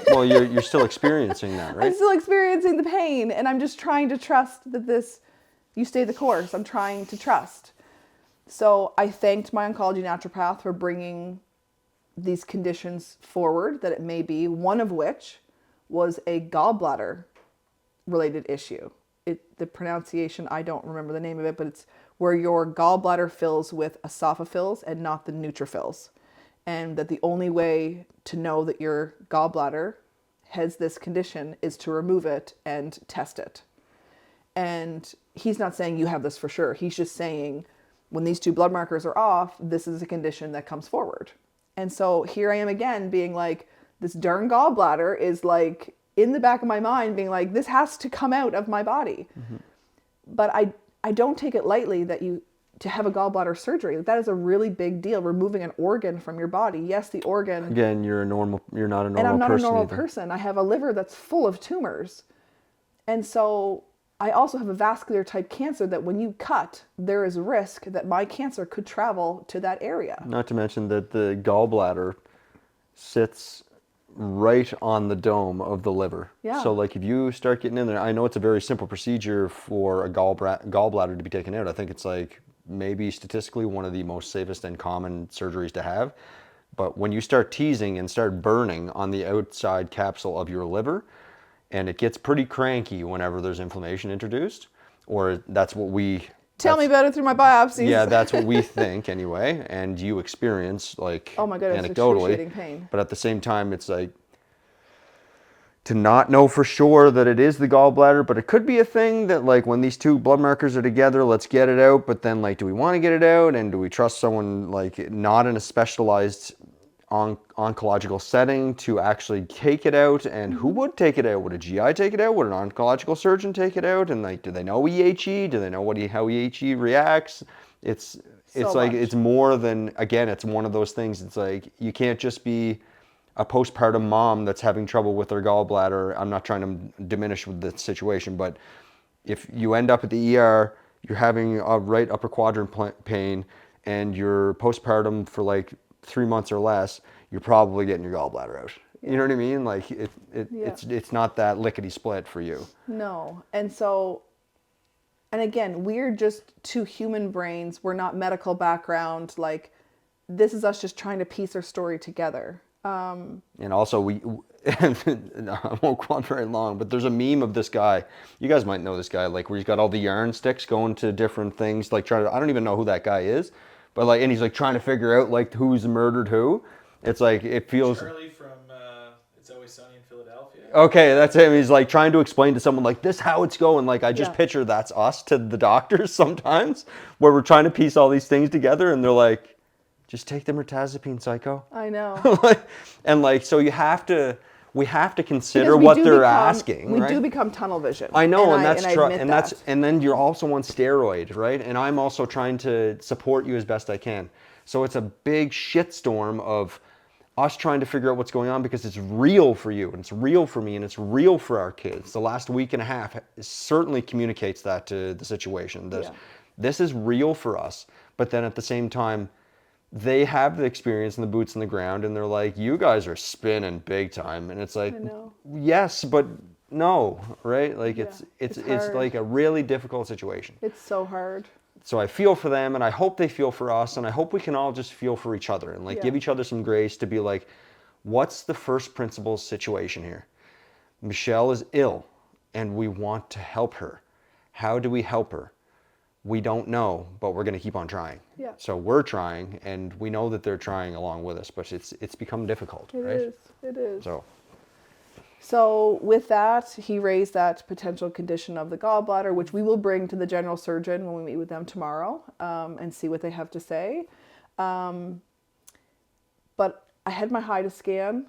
Well, you're still experiencing that, right? I'm still experiencing the pain, and I'm just trying to trust that you stay the course. I'm trying to trust. So I thanked my oncology naturopath for bringing these conditions forward that it may be, one of which was a gallbladder related issue. The pronunciation, I don't remember the name of it, but it's where your gallbladder fills with esophaphils and not the neutrophils. And that the only way to know that your gallbladder has this condition is to remove it and test it. And he's not saying you have this for sure. He's just saying when these two blood markers are off, this is a condition that comes forward. And so here I am again being like, this darn gallbladder is like in the back of my mind being like, this has to come out of my body. But I don't take it lightly that to have a gallbladder surgery, that is a really big deal. Removing an organ from your body. Yes, the organ. Again, you're not a normal person. And I'm not a normal person. I have a liver that's full of tumors. And so I also have a vascular type cancer that when you cut, there is risk that my cancer could travel to that area. Not to mention that the gallbladder sits right on the dome of the liver. Yeah. So like if you start getting in there, I know it's a very simple procedure for a gallbladder to be taken out. I think it's like maybe statistically one of the most safest and common surgeries to have. But when you start teasing and start burning on the outside capsule of your liver, and it gets pretty cranky whenever there's inflammation introduced, or that's what we... Tell me about it through my biopsies. Yeah, that's what we think anyway, and you experience like oh my goodness, anecdotally. Excruciating pain. But at the same time, it's like to not know for sure that it is the gallbladder, but it could be a thing that like when these two blood markers are together, let's get it out. But then like, do we want to get it out, and do we trust someone like not in a specialized oncological setting to actually take it out? And who would take it out? Would a GI take it out? Would an oncological surgeon take it out? And like, do they know EHE? Do they know how EHE reacts? It's like, it's more than, again, it's one of those things. It's like, you can't just be a postpartum mom that's having trouble with their gallbladder. I'm not trying to diminish with the situation, but if you end up at the ER, you're having a right upper quadrant pain, and you're postpartum for like 3 months or less, you're probably getting your gallbladder out. You know what I mean? Like Yeah. it's not that lickety split for you. No. And so, and again, we're just two human brains. We're not medical background. Like, this is us just trying to piece our story together. And also I won't go on very long, but there's a meme of this guy. You guys might know this guy, like where he's got all the yarn sticks going to different things, like trying to, I don't even know who that guy is, but like, and he's like trying to figure out like who's murdered who. It's like, it feels. Charlie from It's Always Sunny in Philadelphia. Okay, that's him. He's like trying to explain to someone like this how it's going. Like I just Yeah. picture that's us to the doctors sometimes, where we're trying to piece all these things together, and they're like, just take the mirtazapine, psycho. I know. And like, so we have to consider Because we what do they're become- asking. We right? do become tunnel vision. I know, and I that's admit and that. and then you're also on steroid, right? And I'm also trying to support you as best I can. So it's a big shitstorm of us trying to figure out what's going on because it's real for you and it's real for me and it's real for our kids. The last week and a half certainly communicates that to the situation. This is real for us, but then at the same time, they have the experience and the boots on the ground and they're like, you guys are spinning big time. And it's like, I know. yes, but no, right? Like it's hard. like a really difficult situation. It's so hard. So I feel for them and I hope they feel for us and I hope we can all just feel for each other and like Yeah. give each other some grace to be like, what's the first principles situation here? Michelle is ill and we want to help her. How do we help her? We don't know, but we're going to keep on trying. Yeah. So we're trying, and we know that they're trying along with us, but it's become difficult, right? It is. So, with that, he raised that potential condition of the gallbladder, which we will bring to the general surgeon when we meet with them tomorrow and see what they have to say. But I had my HIDA scan.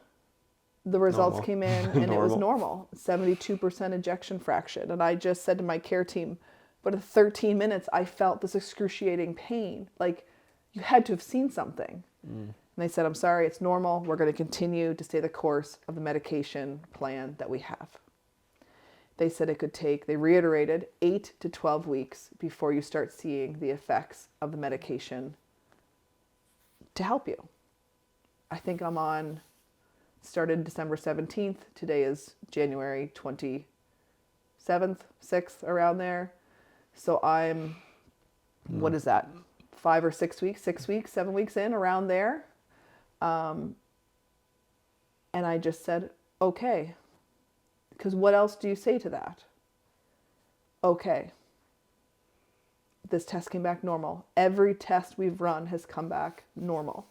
The results Normal. came in and it was Normal. normal, 72% ejection fraction. And I just said to my care team, but at 13 minutes, I felt this excruciating pain. Like, you had to have seen something. And they said, I'm sorry, it's normal. We're going to continue to stay the course of the medication plan that we have. They said it could take, they reiterated, 8 to 12 weeks before you start seeing the effects of the medication to help you. I think I'm on, started December 17th. Today is January 27th, 6th, around there. So I'm, what is that? 5 or 6 weeks, 6 weeks, 7 weeks in, around there. And I just said, okay. Because what else do you say to that? Okay. This test came back normal. Every test we've run has come back normal.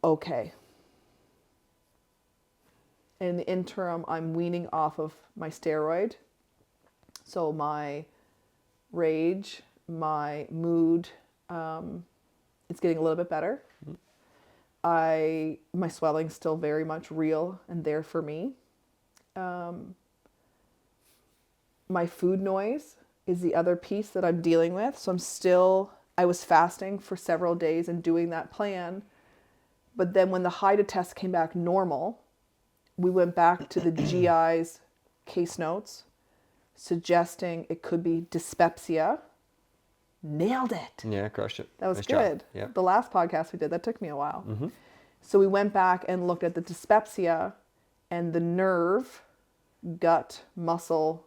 Okay. In the interim, I'm weaning off of my steroid. So my rage, my mood, it's getting a little bit better. My swelling's still very much real and there for me. My food noise is the other piece that I'm dealing with. So I was fasting for several days and doing that plan. But then when the HIDA test came back normal, we went back to the GI's case notes, suggesting it could be dyspepsia. Nailed it. yeah, crushed it. That was Nice good. job. Yeah. The last podcast we did, that took me a while. So we went back and looked at the dyspepsia and the nerve, gut, muscle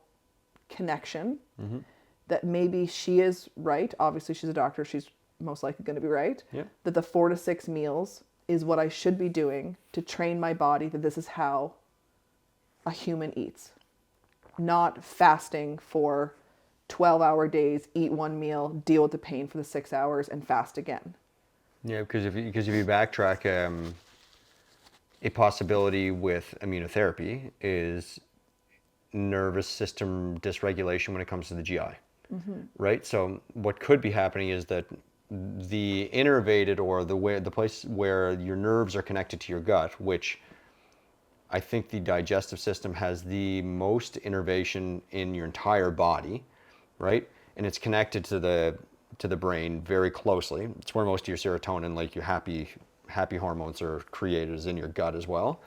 connection. That maybe she is right. Obviously, she's a doctor. She's most likely going to be right. Yeah. That the 4 to 6 meals is what I should be doing to train my body that this is how a human eats. Not fasting for 12-hour days, eat one meal, deal with the pain for the 6 hours, and fast again. Yeah, because if you backtrack, a possibility with immunotherapy is nervous system dysregulation when it comes to the GI, right? So what could be happening is that the innervated or the place where your nerves are connected to your gut, which I think the digestive system has the most innervation in your entire body, right? And it's connected to the brain very closely. It's where most of your serotonin, like your happy hormones, are created, is in your gut as well.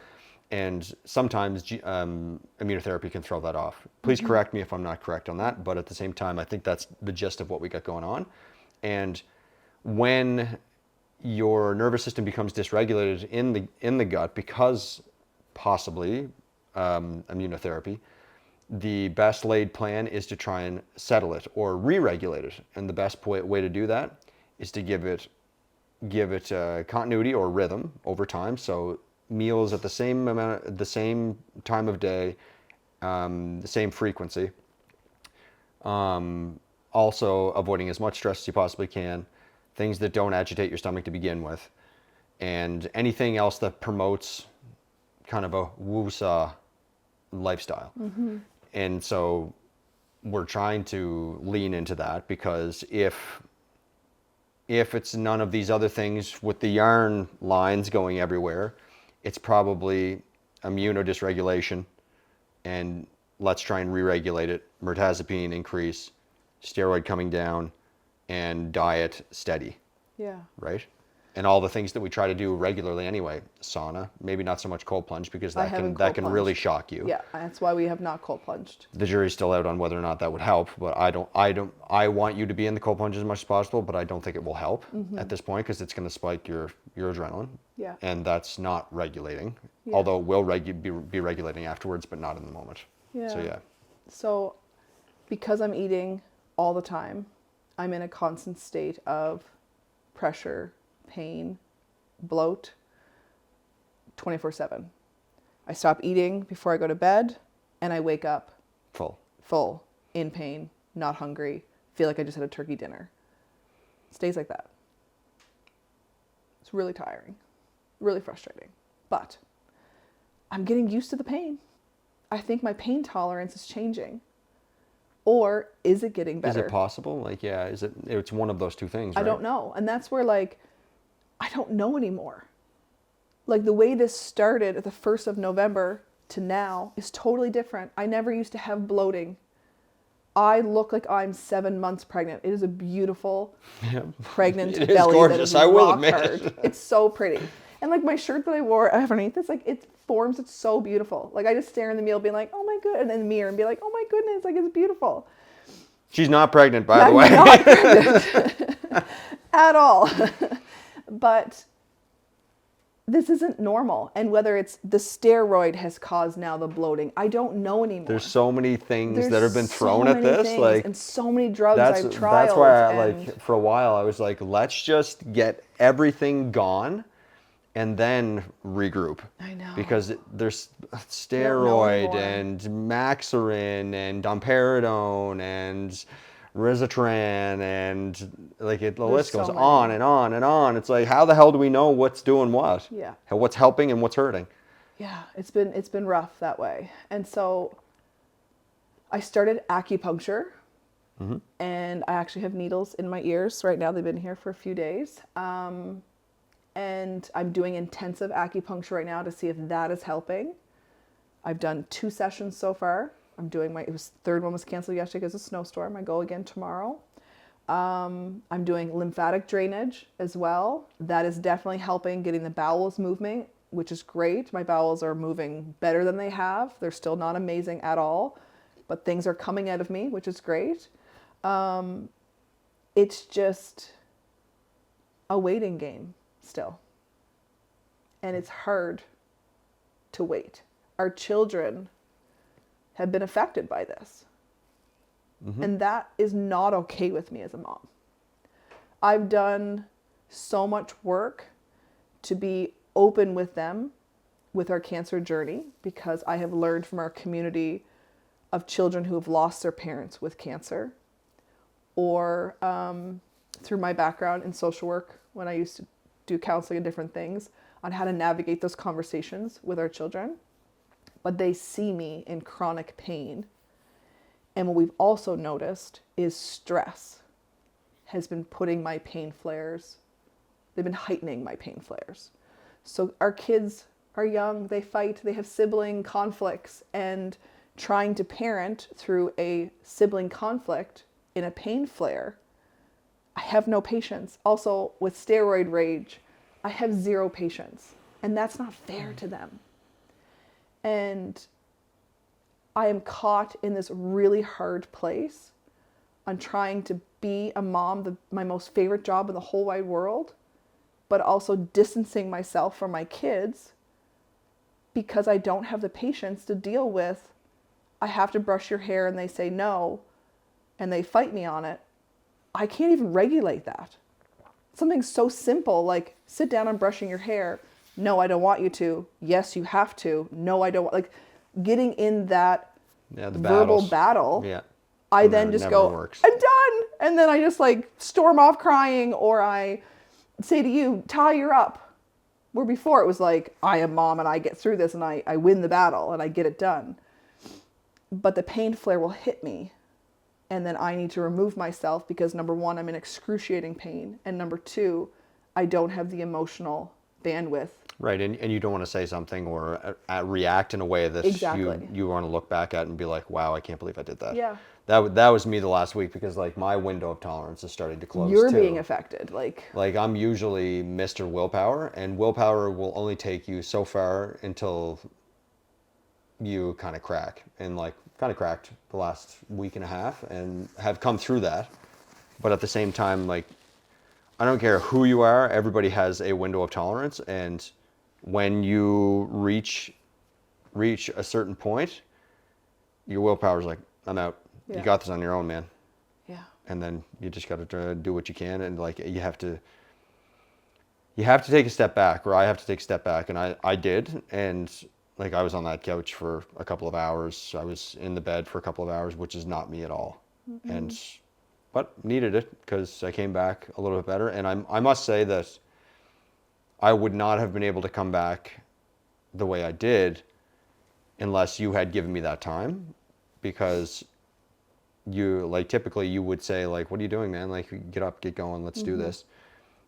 And sometimes immunotherapy can throw that off. Please correct me if I'm not correct on that, but at the same time, I think that's the gist of what we got going on. And when your nervous system becomes dysregulated in the gut because possibly immunotherapy, the best laid plan is to try and settle it or re-regulate it. And the best way to do that is to give it continuity or rhythm over time. So meals at the same amount, the same time of day, the same frequency. Also avoiding as much stress as you possibly can, things that don't agitate your stomach to begin with, and anything else that promotes kind of a woo-saw lifestyle. And so we're trying to lean into that, because if it's none of these other things with the yarn lines going everywhere, it's probably immunodysregulation, and let's try and re-regulate it. Mirtazapine increase, steroid coming down, and diet steady, Yeah. right? And all the things that we try to do regularly anyway. Sauna, maybe not so much cold plunge, because I that haven't can cold really plunged. shock you. Yeah, that's why we have not cold plunged. The jury's still out on whether or not that would help, but I want you to be in the cold plunge as much as possible, but I don't think it will help at this point, because it's going to spike your adrenaline. Yeah. And that's not regulating, Yeah. although it will be regulating afterwards, but not in the moment. Yeah. So yeah. So because I'm eating all the time, I'm in a constant state of pressure, pain, bloat, 24/7. I stop eating before I go to bed, and I wake up full, in pain, not hungry, feel like I just had a turkey dinner. It stays like that. It's really tiring, really frustrating. But I'm getting used to the pain. I think my pain tolerance is changing. Or is it getting better? Is it possible? Like, yeah, it's one of those two things, right? I don't know. And that's where, like, I don't know anymore. Like, the way this started at the 1st of November to now is totally different. I never used to have bloating. I look like I'm 7 months pregnant. It is a beautiful pregnant It is belly gorgeous, that is I will rock admit. hard. It's so pretty. And like my shirt that I wore underneath, it's like, it forms, it's so beautiful. Like, I just stare in the mirror being like, oh my good, and in the mirror and be like, oh my goodness, like, it's beautiful. She's not pregnant, by the way. I'm not pregnant at all. But this isn't normal. And whether it's the steroid has caused now the bloating, I don't know anymore. There's so many things There's that have been thrown so at many this, things like, and so many drugs I've tried. that's why like for a while I was like, let's just get everything gone and then regroup. I know. Because there's know steroid anymore. and Maxarin and domperidone and Risotran and like the list so goes many. on and on and on. It's like, how the hell do we know what's doing what? Yeah. What's helping and what's hurting? Yeah, it's been rough that way. And so I started acupuncture, and I actually have needles in my ears right now. They've been here for a few days. And I'm doing intensive acupuncture right now to see if that is helping. I've done 2 sessions so far. I'm doing third one was canceled yesterday because of a snowstorm. I go again tomorrow. I'm doing lymphatic drainage as well. That is definitely helping getting the bowels moving, which is great. My bowels are moving better than they have. They're still not amazing at all, but things are coming out of me, which is great. It's just a waiting game still. And it's hard to wait. Our children have been affected by this. And that is not okay with me as a mom. I've done so much work to be open with them with our cancer journey, because I have learned from our community of children who have lost their parents with cancer, or through my background in social work when I used to do counseling and different things, on how to navigate those conversations with our children. But they see me in chronic pain. And what we've also noticed is stress has been putting my pain flares, they've been heightening my pain flares. So our kids are young, they fight, they have sibling conflicts, and trying to parent through a sibling conflict in a pain flare, I have no patience. Also, with steroid rage, I have 0 patience, and that's not fair to them. And I am caught in this really hard place on trying to be a mom, my most favorite job in the whole wide world, but also distancing myself from my kids because I don't have the patience to deal with, I have to brush your hair and they say no, and they fight me on it. I can't even regulate that. Something so simple like sit down and brushing your hair. No, I don't want you to. Yes, you have to. No, I don't. Like getting in that the verbal battles. battle. Yeah. I then just never go, works. I'm done. And then I just like storm off crying, or I say to you, Ty, you're up. Where before it was like, I am mom and I get through this and I win the battle and I get it done. But the pain flare will hit me. And then I need to remove myself because number one, I'm in excruciating pain. And number two, I don't have the emotional bandwidth. Right, and you don't want to say something or react in a way that Exactly. you want to look back at and be like, wow, I can't believe I did that. Yeah. That was me the last week because like my window of tolerance is starting to close You're too. being affected. Like I'm usually Mr. Willpower, and willpower will only take you so far until you kind of crack. And like kind of cracked the last week and a half and have come through that. But at the same time, like I don't care who you are, everybody has a window of tolerance, and when you reach a certain point, your willpower's like, I'm out. Yeah. You got this on your own, man. yeah. And then you just got to do what you can, and like you have to take a step back, or I have to take a step back, and I did, and like I was on that couch for a couple of hours. I was in the bed for a couple of hours, which is not me at all, and but needed it because I came back a little bit better. And I must say that I would not have been able to come back the way I did unless you had given me that time, because you like typically you would say like, what are you doing, man? Like get up, get going, let's do this.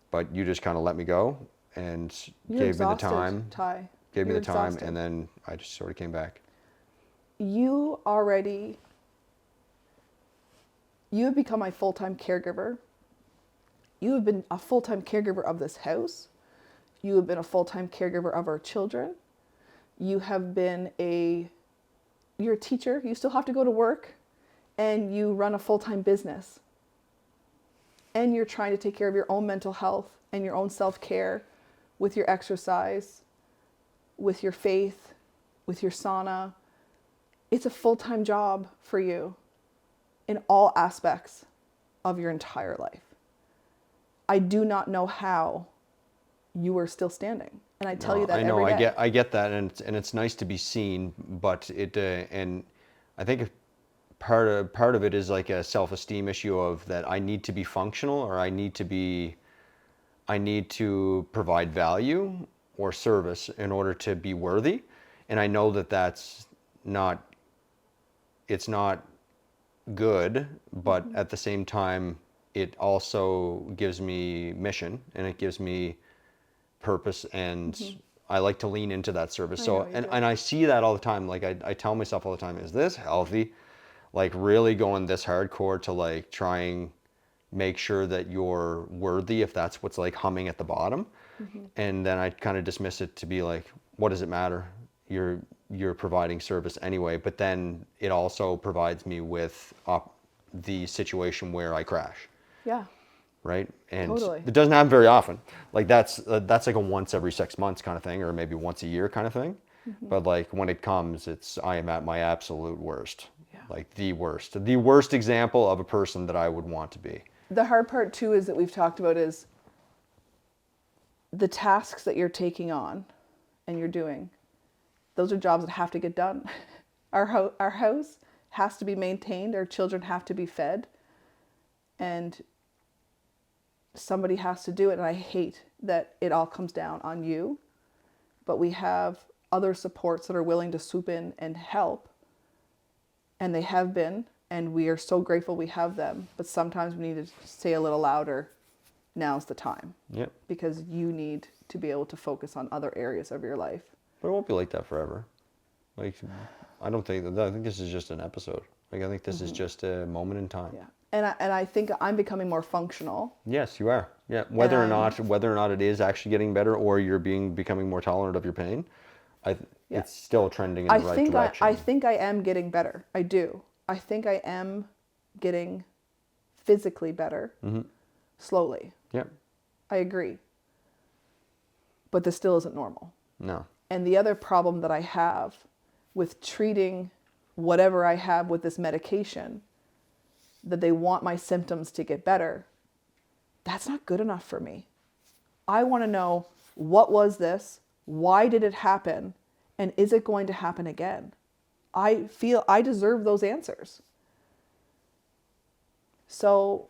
But you just kind of let me go and You're gave exhausted, me the time. Ty. Gave me You're the time, exhausted. and then I just sort of came back. You have become my full-time caregiver. You have been a full-time caregiver of this house. You have been a full-time caregiver of our children. You're a teacher. You still have to go to work, and you run a full-time business. And you're trying to take care of your own mental health and your own self-care with your exercise, with your faith, with your sauna. It's a full-time job for you in all aspects of your entire life. I do not know how you are still standing. And I tell you that every day. I get that, and it's nice to be seen, but and I think part of it is like a self-esteem issue of that I need to be functional, or I need to provide value or service in order to be worthy. And I know that it's not good, but at the same time, it also gives me mission and it gives me purpose, and I like to lean into that service. So, and I see that all the time. Like I tell myself all the time, is this healthy? Like really going this hardcore to like trying make sure that you're worthy, if that's what's like humming at the bottom. And then I kind of dismiss it to be like, what does it matter? You're providing service anyway. But then it also provides me with the situation where I crash. Yeah. Right? And Totally. it doesn't happen very often. Like that's like a once every 6 months kind of thing, or maybe once a year kind of thing. But like when it comes, I am at my absolute worst. Yeah. Like the worst example of a person that I would want to be. The hard part too is that we've talked about is the tasks that you're taking on and you're doing. Those are jobs that have to get done. Our house has to be maintained. Our children have to be fed. And somebody has to do it. And I hate that it all comes down on you. But we have other supports that are willing to swoop in and help. And they have been. And we are so grateful we have them. But sometimes we need to say a little louder, now's the time. Yep. Because you need to be able to focus on other areas of your life. But it won't be like that forever. Like, I think this is just an episode. Like, I think this is just a moment in time. Yeah. And I think I'm becoming more functional. Yes, you are. Yeah. Whether or not it is actually getting better, or you're becoming more tolerant of your pain, it's still trending in the right direction. I think I am getting better. I do. I think I am getting physically better. Slowly. Yeah. I agree. But this still isn't normal. No. And the other problem that I have with treating whatever I have with this medication, that they want my symptoms to get better, that's not good enough for me. I want to know, what was this? Why did it happen? And is it going to happen again? I feel I deserve those answers. So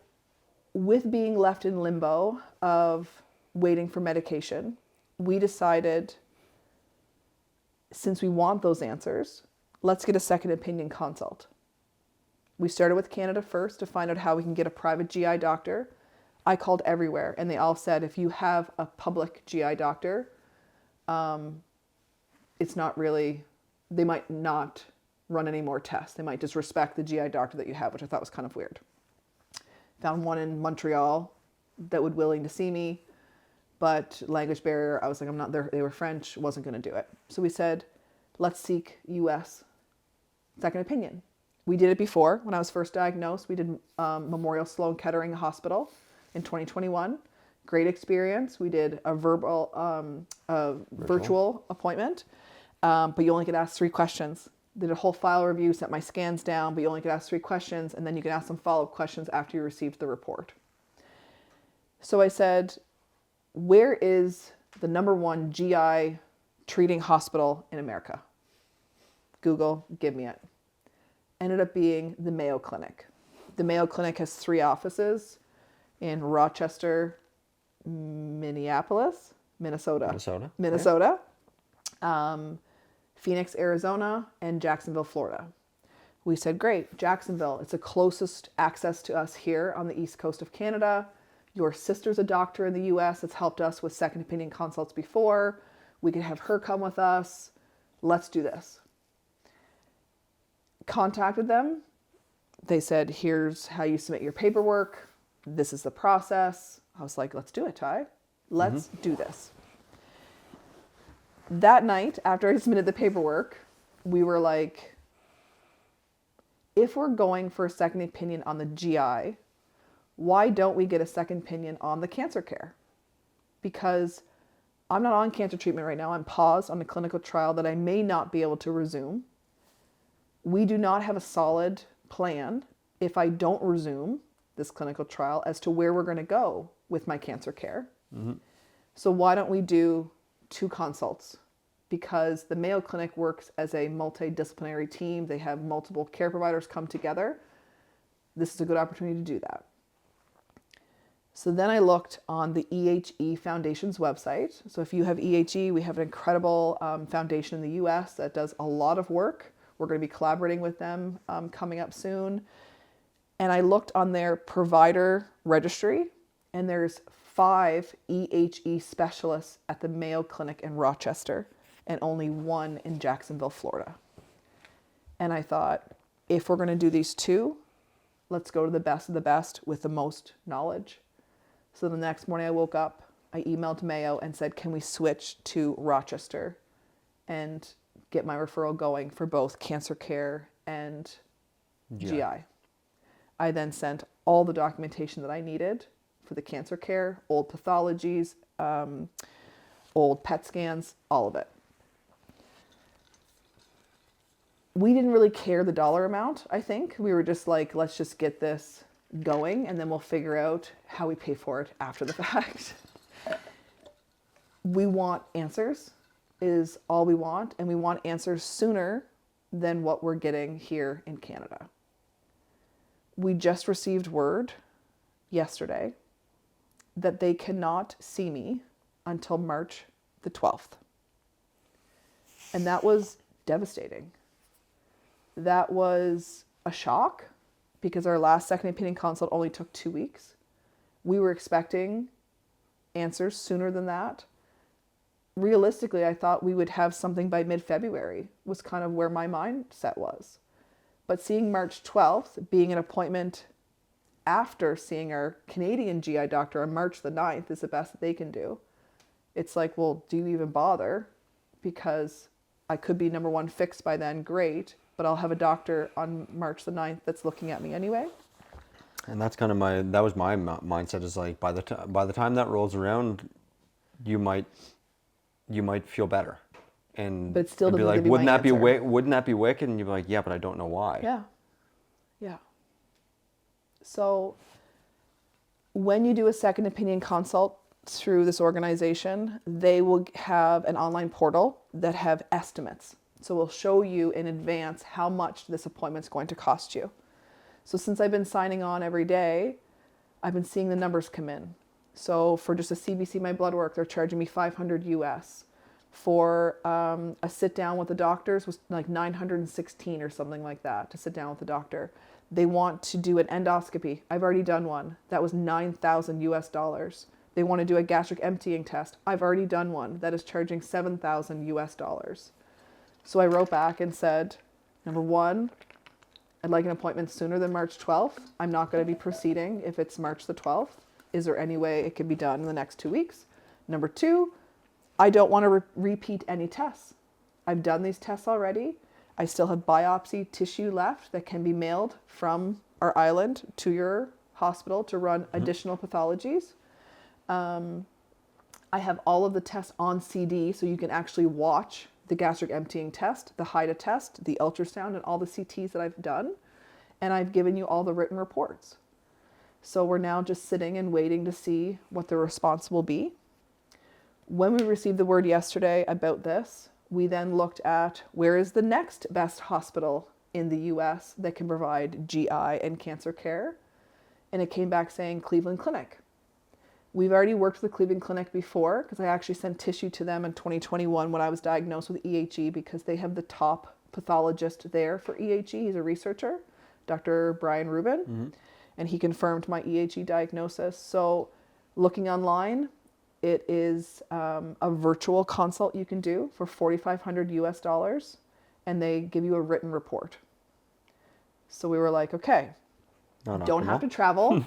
with being left in limbo of waiting for medication, we decided, since we want those answers, let's get a second opinion consult. We started with Canada first to find out how we can get a private GI doctor. I called everywhere and they all said, if you have a public GI doctor, it's not really, they might not run any more tests. They might just respect the GI doctor that you have, which I thought was kind of weird. Found one in Montreal that would willing to see me, but language barrier, I was like, I'm not there. They were French, wasn't going to do it. So we said, let's seek US second opinion. We did it before. When I was first diagnosed, we did Memorial Sloan Kettering Hospital in 2021. Great experience. We did a virtual appointment, but you only get asked 3 questions. Did a whole file review, sent my scans down, but you only get asked 3 questions, and then you can ask some follow-up questions after you received the report. So I said, where is the #1 GI treating hospital in America? Google, give me it. Ended up being the Mayo Clinic. The Mayo Clinic has 3 offices in Rochester, Minnesota, Phoenix, Arizona, and Jacksonville, Florida. We said, great, Jacksonville, it's the closest access to us here on the east coast of Canada. Your sister's a doctor in the US that's helped us with second opinion consults before. We could have her come with us. Let's do this. Contacted them. They said, here's how you submit your paperwork. This is the process. I was like, let's do it, Ty. Let's do this. That night, after I submitted the paperwork, we were like, if we're going for a second opinion on the GI, why don't we get a second opinion on the cancer care? Because I'm not on cancer treatment right now. I'm paused on a clinical trial that I may not be able to resume. We do not have a solid plan if I don't resume this clinical trial as to where we're going to go with my cancer care. So why don't we do 2 consults? Because the Mayo Clinic works as a multidisciplinary team. They have multiple care providers come together. This is a good opportunity to do that. So then I looked on the EHE Foundation's website. So if you have EHE, we have an incredible foundation in the US that does a lot of work. We're going to be collaborating with them coming up soon. And I looked on their provider registry, and there's 5 EHE specialists at the Mayo Clinic in Rochester and only 1 in Jacksonville, Florida. And I thought, if we're going to do these 2, let's go to the best of the best with the most knowledge. So the next morning I woke up, I emailed Mayo and said, can we switch to Rochester and get my referral going for both cancer care and GI. I then sent all the documentation that I needed for the cancer care, old pathologies, old PET scans, all of it. We didn't really care the dollar amount, I think. We were just like, let's just get this going and then we'll figure out how we pay for it after the fact. We want answers, is all we want, and we want answers sooner than what we're getting here in Canada. We just received word yesterday that they cannot see me until March the 12th. And that was devastating. That was a shock because our last second opinion consult only took 2 weeks. We were expecting answers sooner than that. Realistically, I thought we would have something by mid-February was kind of where my mindset was. But seeing March 12th, being an appointment after seeing our Canadian GI doctor on March the 9th is the best that they can do. It's like, well, do you even bother? Because I could be #1 fixed by then, great, but I'll have a doctor on March the 9th that's looking at me anyway. And that's kind of that was my mindset, is like, by the time that rolls around, you might feel better. And But it still it'd be doesn't like, give you my answer. wouldn't that be wicked? And you'd be like, yeah, but I don't know why. Yeah. Yeah. So when you do a second opinion consult through this organization, they will have an online portal that have estimates. So we'll show you in advance how much this appointment's going to cost you. So since I've been signing on every day, I've been seeing the numbers come in. So for just a CBC, my blood work, they're charging me 500 US. For a sit down with the doctors was like 916 or something like that to sit down with the doctor. They want to do an endoscopy. I've already done one. That was 9,000 US dollars. They want to do a gastric emptying test. I've already done one. That is charging 7,000 US dollars. So I wrote back and said, number one, I'd like an appointment sooner than March 12th. I'm not going to be proceeding if it's March the 12th. Is there any way it can be done in the next 2 weeks? Number two, I don't want to repeat any tests. I've done these tests already. I still have biopsy tissue left that can be mailed from our island to your hospital to run additional pathologies. I have all of the tests on CD, so you can actually watch the gastric emptying test, the HIDA test, the ultrasound, and all the CTs that I've done. And I've given you all the written reports. So we're now just sitting and waiting to see what the response will be. When we received the word yesterday about this, we then looked at where is the next best hospital in the US that can provide GI and cancer care. And it came back saying Cleveland Clinic. We've already worked with the Cleveland Clinic before because I actually sent tissue to them in 2021 when I was diagnosed with EHE because they have the top pathologist there for EHE. He's a researcher, Dr. Brian Rubin, and he confirmed my EHE diagnosis. So looking online, it is a virtual consult you can do for 4,500 US dollars, and they give you a written report. So we were like, okay, don't have to travel,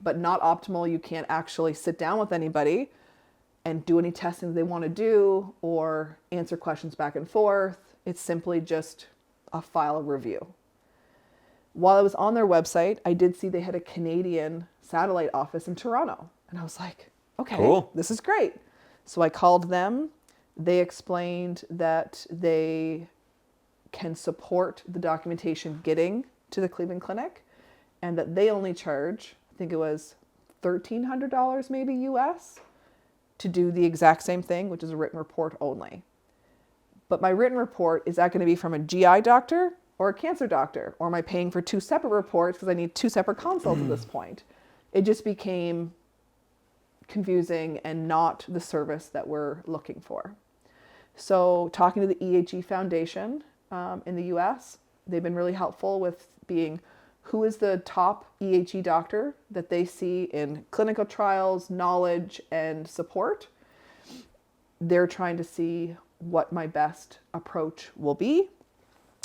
but not optimal. You can't actually sit down with anybody and do any testing they want to do or answer questions back and forth. It's simply just a file review. While I was on their website, I did see they had a Canadian satellite office in Toronto. And I was like, okay, cool. This is great. So I called them. They explained that they can support the documentation getting to the Cleveland Clinic and that they only charge, I think it was $1,300 maybe US to do the exact same thing, which is a written report only. But my written report, is that going to be from a GI doctor or a cancer doctor? Or am I paying for two separate reports because I need two separate consults at this point? It just became confusing and not the service that we're looking for. So talking to the EHE Foundation in the US, they've been really helpful with being who is the top EHE doctor that they see in clinical trials, knowledge, and support. They're trying to see what my best approach will be,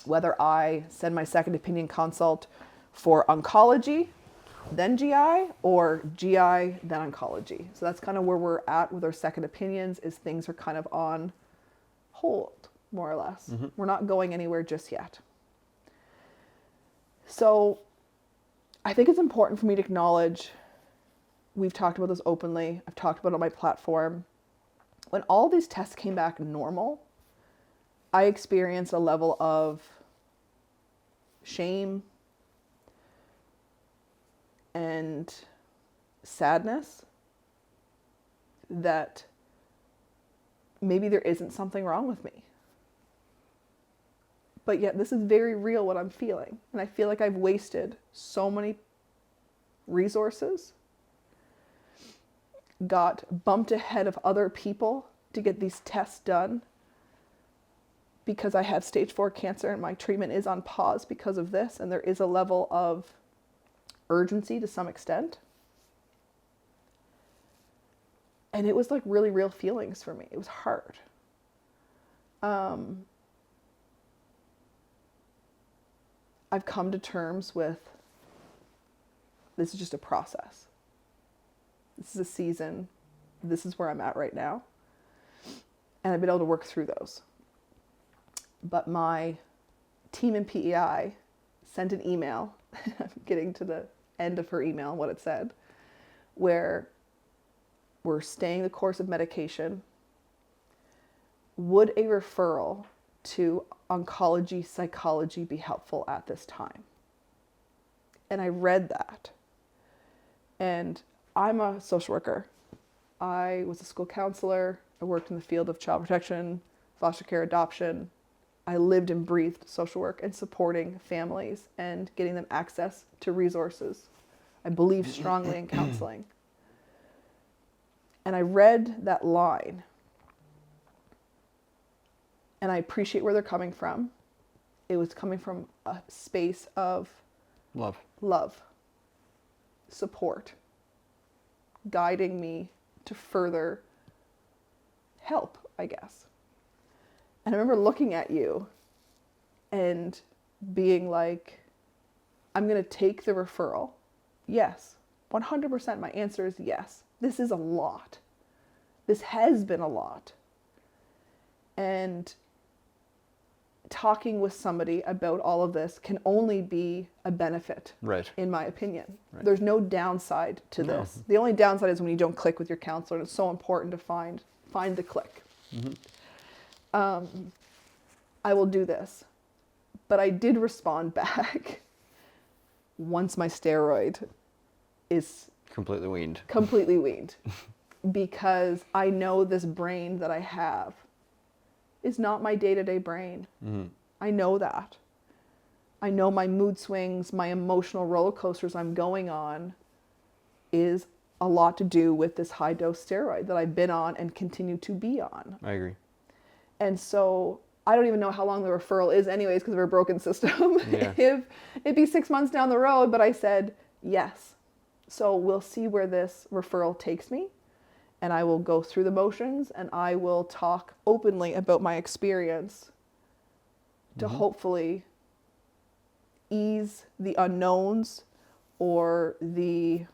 whether I send my second opinion consult for oncology, then GI, or GI, then oncology. So that's kind of where we're at with our second opinions, is things are kind of on hold, more or less. We're not going anywhere just yet. So I think it's important for me to acknowledge, we've talked about this openly, I've talked about it on my platform. When all these tests came back normal, I experienced a level of shame and sadness that maybe there isn't something wrong with me. But yet this is very real what I'm feeling. And I feel like I've wasted so many resources, got bumped ahead of other people to get these tests done because I have stage 4 cancer and my treatment is on pause because of this. And there is a level of urgency to some extent. And it was like really real feelings for me. It was hard. I've come to terms with this is just a process. This is a season. This is where I'm at right now. And I've been able to work through those. But my team in PEI sent an email, I'm getting to the end of her email, what it said, where we're staying the course of medication. would a referral to oncology psychology be helpful at this time? And I read that. And I'm a social worker. I was a school counselor. I worked in the field of child protection, foster care, adoption. I lived and breathed social work and supporting families and getting them access to resources. I believe strongly in counseling. And I read that line. And I appreciate where they're coming from. It was coming from a space of love, support, guiding me to further help, I guess. And I remember looking at you and being like, I'm going to take the referral. Yes, 100% my answer is yes. This is a lot. This has been a lot. And talking with somebody about all of this can only be a benefit, Right. in my opinion. Right. There's no downside to this. The only downside is when you don't click with your counselor, and it's so important to find the click. I will do this. But I did respond back once my steroid is Completely weaned. Because I know this brain that I have is not my day-to-day brain. I know that. I know my mood swings, my emotional roller coasters I'm going on is a lot to do with this high-dose steroid that I've been on and continue to be on. I agree. And so I don't even know how long the referral is anyways because of our broken system. Yeah. If it'd be 6 months down the road, but I said yes. So we'll see where this referral takes me. And I will go through the motions and I will talk openly about my experience to hopefully ease the unknowns or the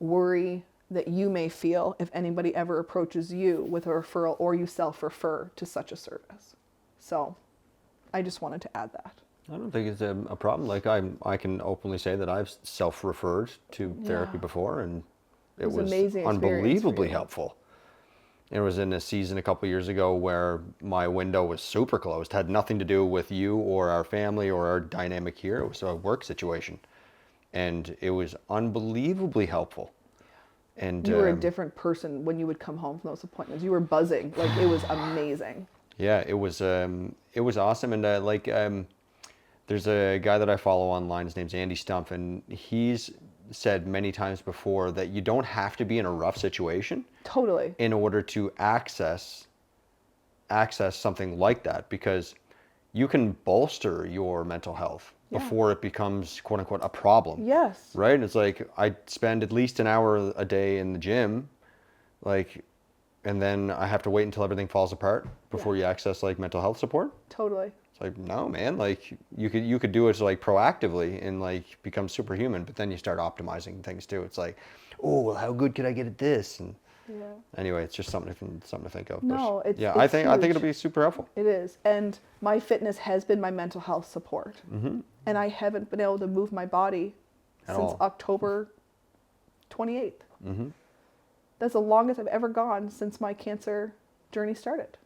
worry that you may feel if anybody ever approaches you with a referral or you self-refer to such a service. So I just wanted to add that. I don't think it's a problem. Like I can openly say that I've self-referred to therapy before, and it was amazing experience for unbelievably you. helpful. It was in a season a couple years ago where my window was super closed, had nothing to do with you or our family or our dynamic here. It was a work situation, and it was unbelievably helpful. And You were a different person when you would come home from those appointments. You were buzzing. Like, it was amazing. Yeah, it was awesome. And there's a guy that I follow online. His name's Andy Stumpf, and he's said many times before that you don't have to be in a rough situation Totally. in order to access something like that, because you can bolster your mental health before it becomes quote unquote a problem. Yes. Right? It's like I spend at least an hour a day in the gym, like, and then I have to wait until everything falls apart before you access like mental health support. Totally. It's like, no, man, like you could do it like proactively and like become superhuman, but then you start optimizing things too. It's like, oh, well, how good could I get at this? And anyway, it's just something to think of. No, But it's I it's think huge. it'll be super helpful. It is. And my fitness has been my mental health support. And I haven't been able to move my body At since all. October 28th. That's the longest I've ever gone since my cancer journey started.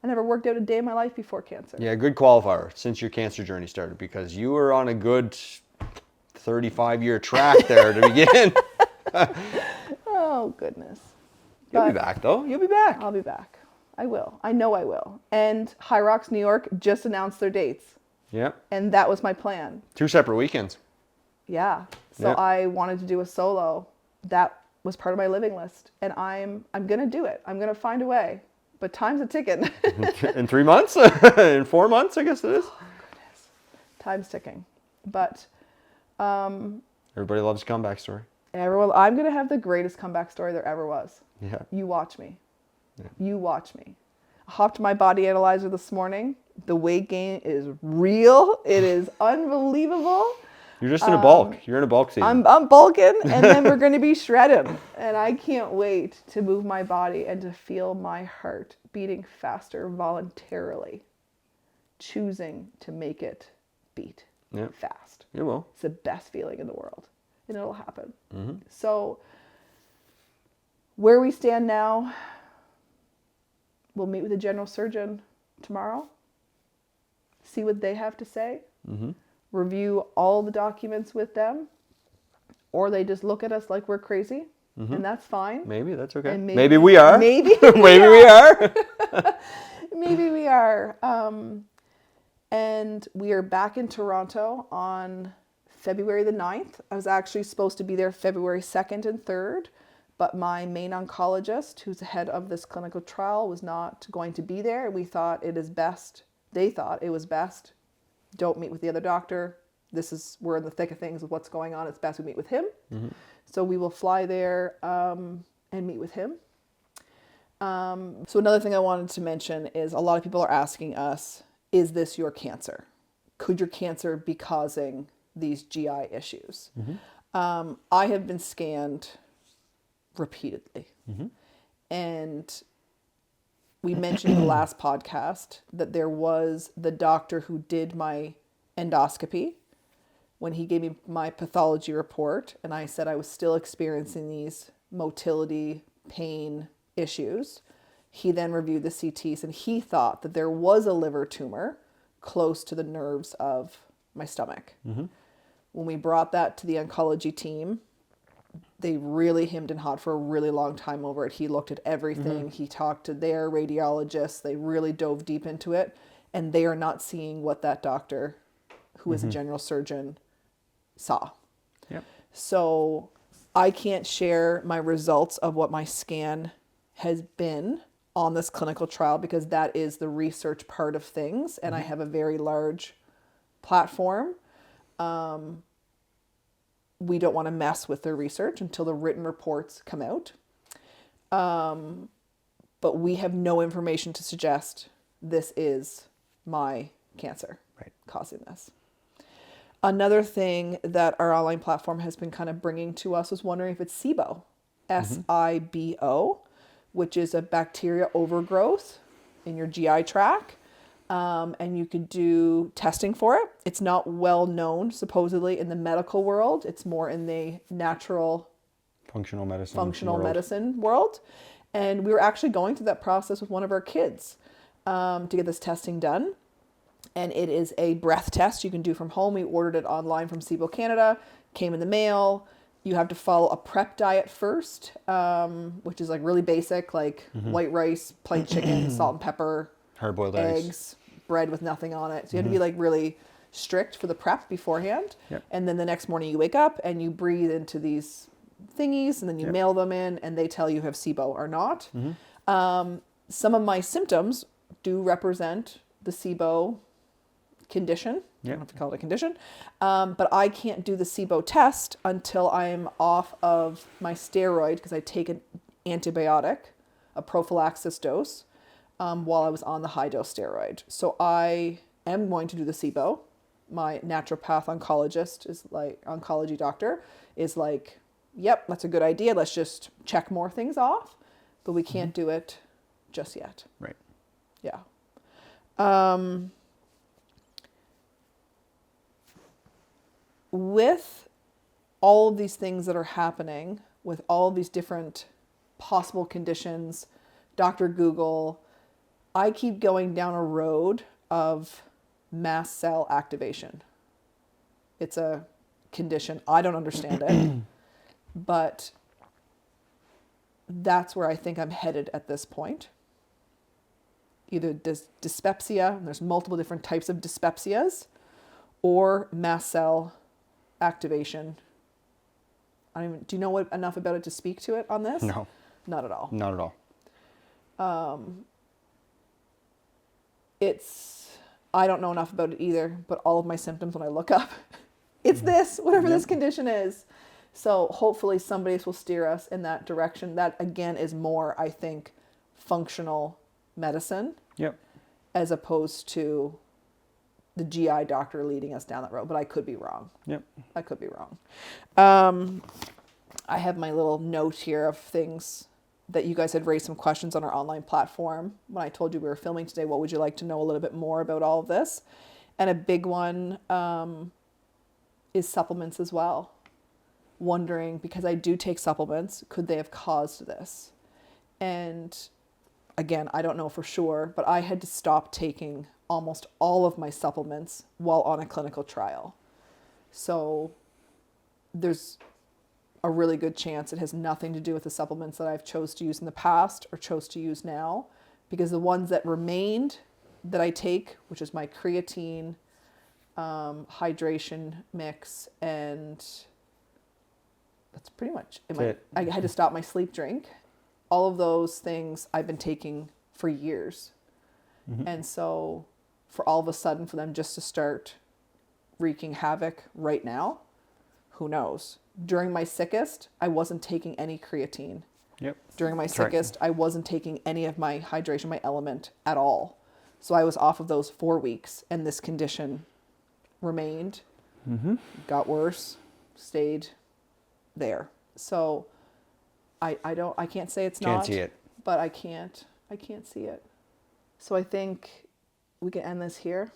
I never worked out a day in my life before cancer. Yeah, good qualifier since your cancer journey started, because you were on a good 35-year track there to begin. Oh, goodness. You'll be But back though. You'll be back. I'll be back. I will. I know I will. And High Rocks, New York just announced their dates. Yeah. And that was my plan. 2 separate weekends. Yeah. So Yeah. I wanted to do a solo. That was part of my living list. And I'm going to do it. I'm going to find a way. But time's a ticking. In 3 months? In 4 months, I guess it is. Time's ticking. But Everybody loves a comeback story. everyone, I'm going to have the greatest comeback story there ever was. Yeah. You watch me. You watch me. I hopped my body analyzer this morning. The weight gain is real. It is unbelievable. You're just in a bulk. You're in a bulk season. I'm bulking, and then we're going to be shredded. And I can't wait to move my body and to feel my heart beating faster voluntarily, choosing to make it beat fast. You will. It's the best feeling in the world, and it'll happen. So where we stand now, we'll meet with the general surgeon tomorrow, see what they have to say, review all the documents with them, or they just look at us like we're crazy, and that's fine. Maybe that's okay. And Maybe we are. Maybe Maybe we are. Maybe we are. And we are back in Toronto on February the 9th. I was actually supposed to be there February 2nd and 3rd, but my main oncologist, who's the head of this clinical trial, was not going to be there. We thought it is best, they thought it was best, don't meet with the other doctor. We're in the thick of things with what's going on. It's best we meet with him. So we will fly there and meet with him. So another thing I wanted to mention is a lot of people are asking us, is this your cancer? Could your cancer be causing these GI issues? I have been scanned repeatedly. And we mentioned in the last podcast that there was the doctor who did my endoscopy when he gave me my pathology report, and I said I was still experiencing these motility, pain issues. He then reviewed the CTs and he thought that there was a liver tumor close to the nerves of my stomach. When we brought that to the oncology team, they really hemmed and hawed for a really long time over it. He looked at everything. He talked to their radiologists. They really dove deep into it, and they are not seeing what that doctor, who is a general surgeon, saw. So I can't share my results of what my scan has been on this clinical trial because that is the research part of things, and I have a very large platform. We don't want to mess with their research until the written reports come out. But we have no information to suggest this is my cancer causing this. Another thing that our online platform has been kind of bringing to us was wondering if it's SIBO, SIBO, which is a bacteria overgrowth in your GI tract. And you could do testing for it. It's not well known, supposedly, in the medical world. It's more in the natural Functional medicine world. And we were actually going through that process with one of our kids to get this testing done. And it is a breath test you can do from home. We ordered it online from SIBO Canada, came in the mail. You have to follow a prep diet first, which is like really basic, like white rice, plain chicken, salt and pepper, hard-boiled eggs, bread with nothing on it. So you have to be like really strict for the prep beforehand. And then the next morning you wake up and you breathe into these thingies and then you mail them in and they tell you have SIBO or not. Some of my symptoms do represent the SIBO condition. I don't have to call it a condition. But I can't do the SIBO test until I'm off of my steroid because I take an antibiotic, a prophylaxis dose, while I was on the high dose steroid. So I am going to do the SIBO. My naturopath oncology doctor is like, yep, that's a good idea. Let's just check more things off, but we can't do it just yet. Yeah. With all of these things that are happening, with all of these different possible conditions, Dr. Google, I keep going down a road of mast cell activation. It's a condition. I don't understand it, but that's where I think I'm headed at this point. Either dyspepsia, and there's multiple different types of dyspepsias, or mast cell activation. Do you know enough about it to speak to it on this? No. Not at all. Not at all. I don't know enough about it either, but all of my symptoms when I look up, it's this, whatever this condition is. So hopefully somebody will steer us in that direction. That again is more, I think, functional medicine. As opposed to the GI doctor leading us down that road. But I could be wrong. I could be wrong. I have my little note here of things that you guys had raised some questions on our online platform. When I told you we were filming today, what would you like to know a little bit more about all of this? And a big one is supplements as well. Wondering, because I do take supplements, could they have caused this? And again, I don't know for sure, but I had to stop taking almost all of my supplements while on a clinical trial. So there's a really good chance it has nothing to do with the supplements that I've chose to use in the past or chose to use now, because the ones that remained that I take, which is my creatine, hydration mix, and that's pretty much it. I had to stop my sleep drink. All of those things I've been taking for years. And so for all of a sudden for them just to start wreaking havoc right now, who knows? During my sickest, I wasn't taking any creatine. Yep. During my sickest, I wasn't taking any of my hydration, my element at all. So I was off of those 4 weeks, and this condition remained, got worse, stayed there. So I can't say it's not. Can't see it. But I can't see it. So I think we can end this here,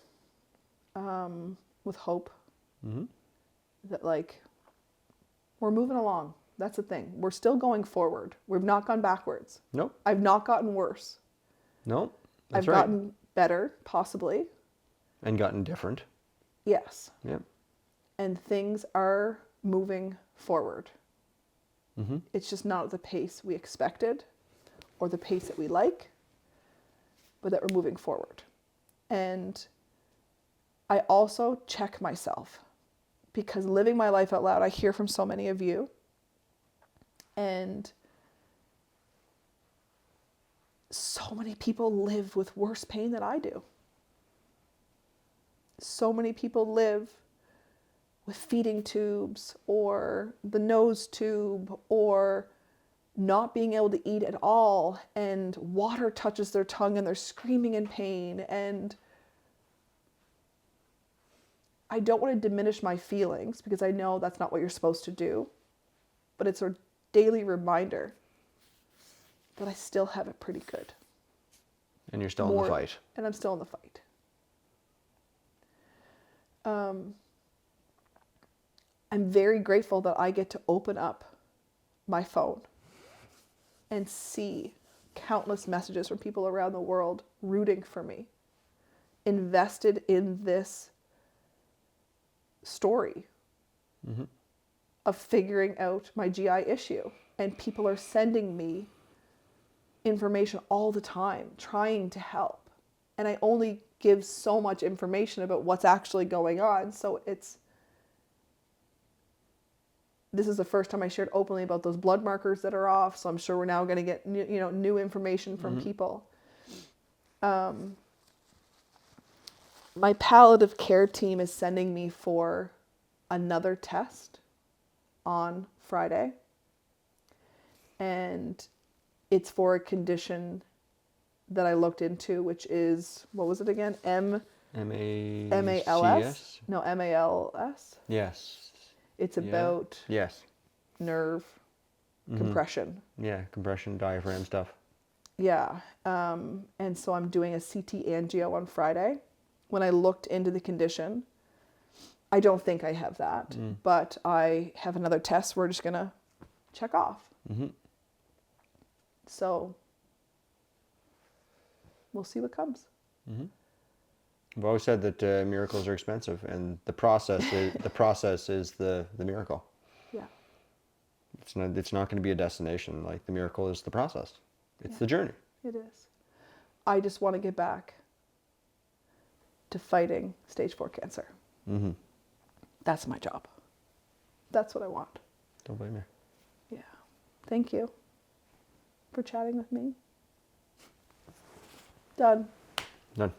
with hope that like we're moving along. That's the thing. We're still going forward. We've not gone backwards. Nope. I've not gotten worse. Nope. I've gotten better, possibly. And gotten different. Yes. Yep. And things are moving forward. It's just not at the pace we expected or the pace that we like, but that we're moving forward. And I also check myself, because living my life out loud, I hear from so many of you, and so many people live with worse pain than I do. So many people live with feeding tubes or the nose tube or not being able to eat at all, and water touches their tongue and they're screaming in pain. And I don't want to diminish my feelings, because I know that's not what you're supposed to do, but it's a daily reminder that I still have it pretty good. And you're still in the fight. And I'm still in the fight. I'm very grateful that I get to open up my phone and see countless messages from people around the world rooting for me, invested in this story of figuring out my GI issue. And people are sending me information all the time, trying to help. And I only give so much information about what's actually going on. So this is the first time I shared openly about those blood markers that are off. So I'm sure we're now going to get new information from people. My palliative care team is sending me for another test on Friday. And it's for a condition that I looked into, which is, what was it again? M-A-L-S? No, M-A-L-S? Yes. It's about nerve compression. Yeah, compression, diaphragm stuff. Yeah. And so I'm doing a CT angio on Friday. When I looked into the condition, I don't think I have that, but I have another test we're just going to check off. So we'll see what comes. I've always said that miracles are expensive, and the process is the miracle. Yeah. It's not going to be a destination. Like, the miracle is the process. It's the journey. It is. I just want to get back to fighting stage 4 cancer. That's my job. That's what I want. Don't blame me. Yeah. Thank you for chatting with me. Done. Done.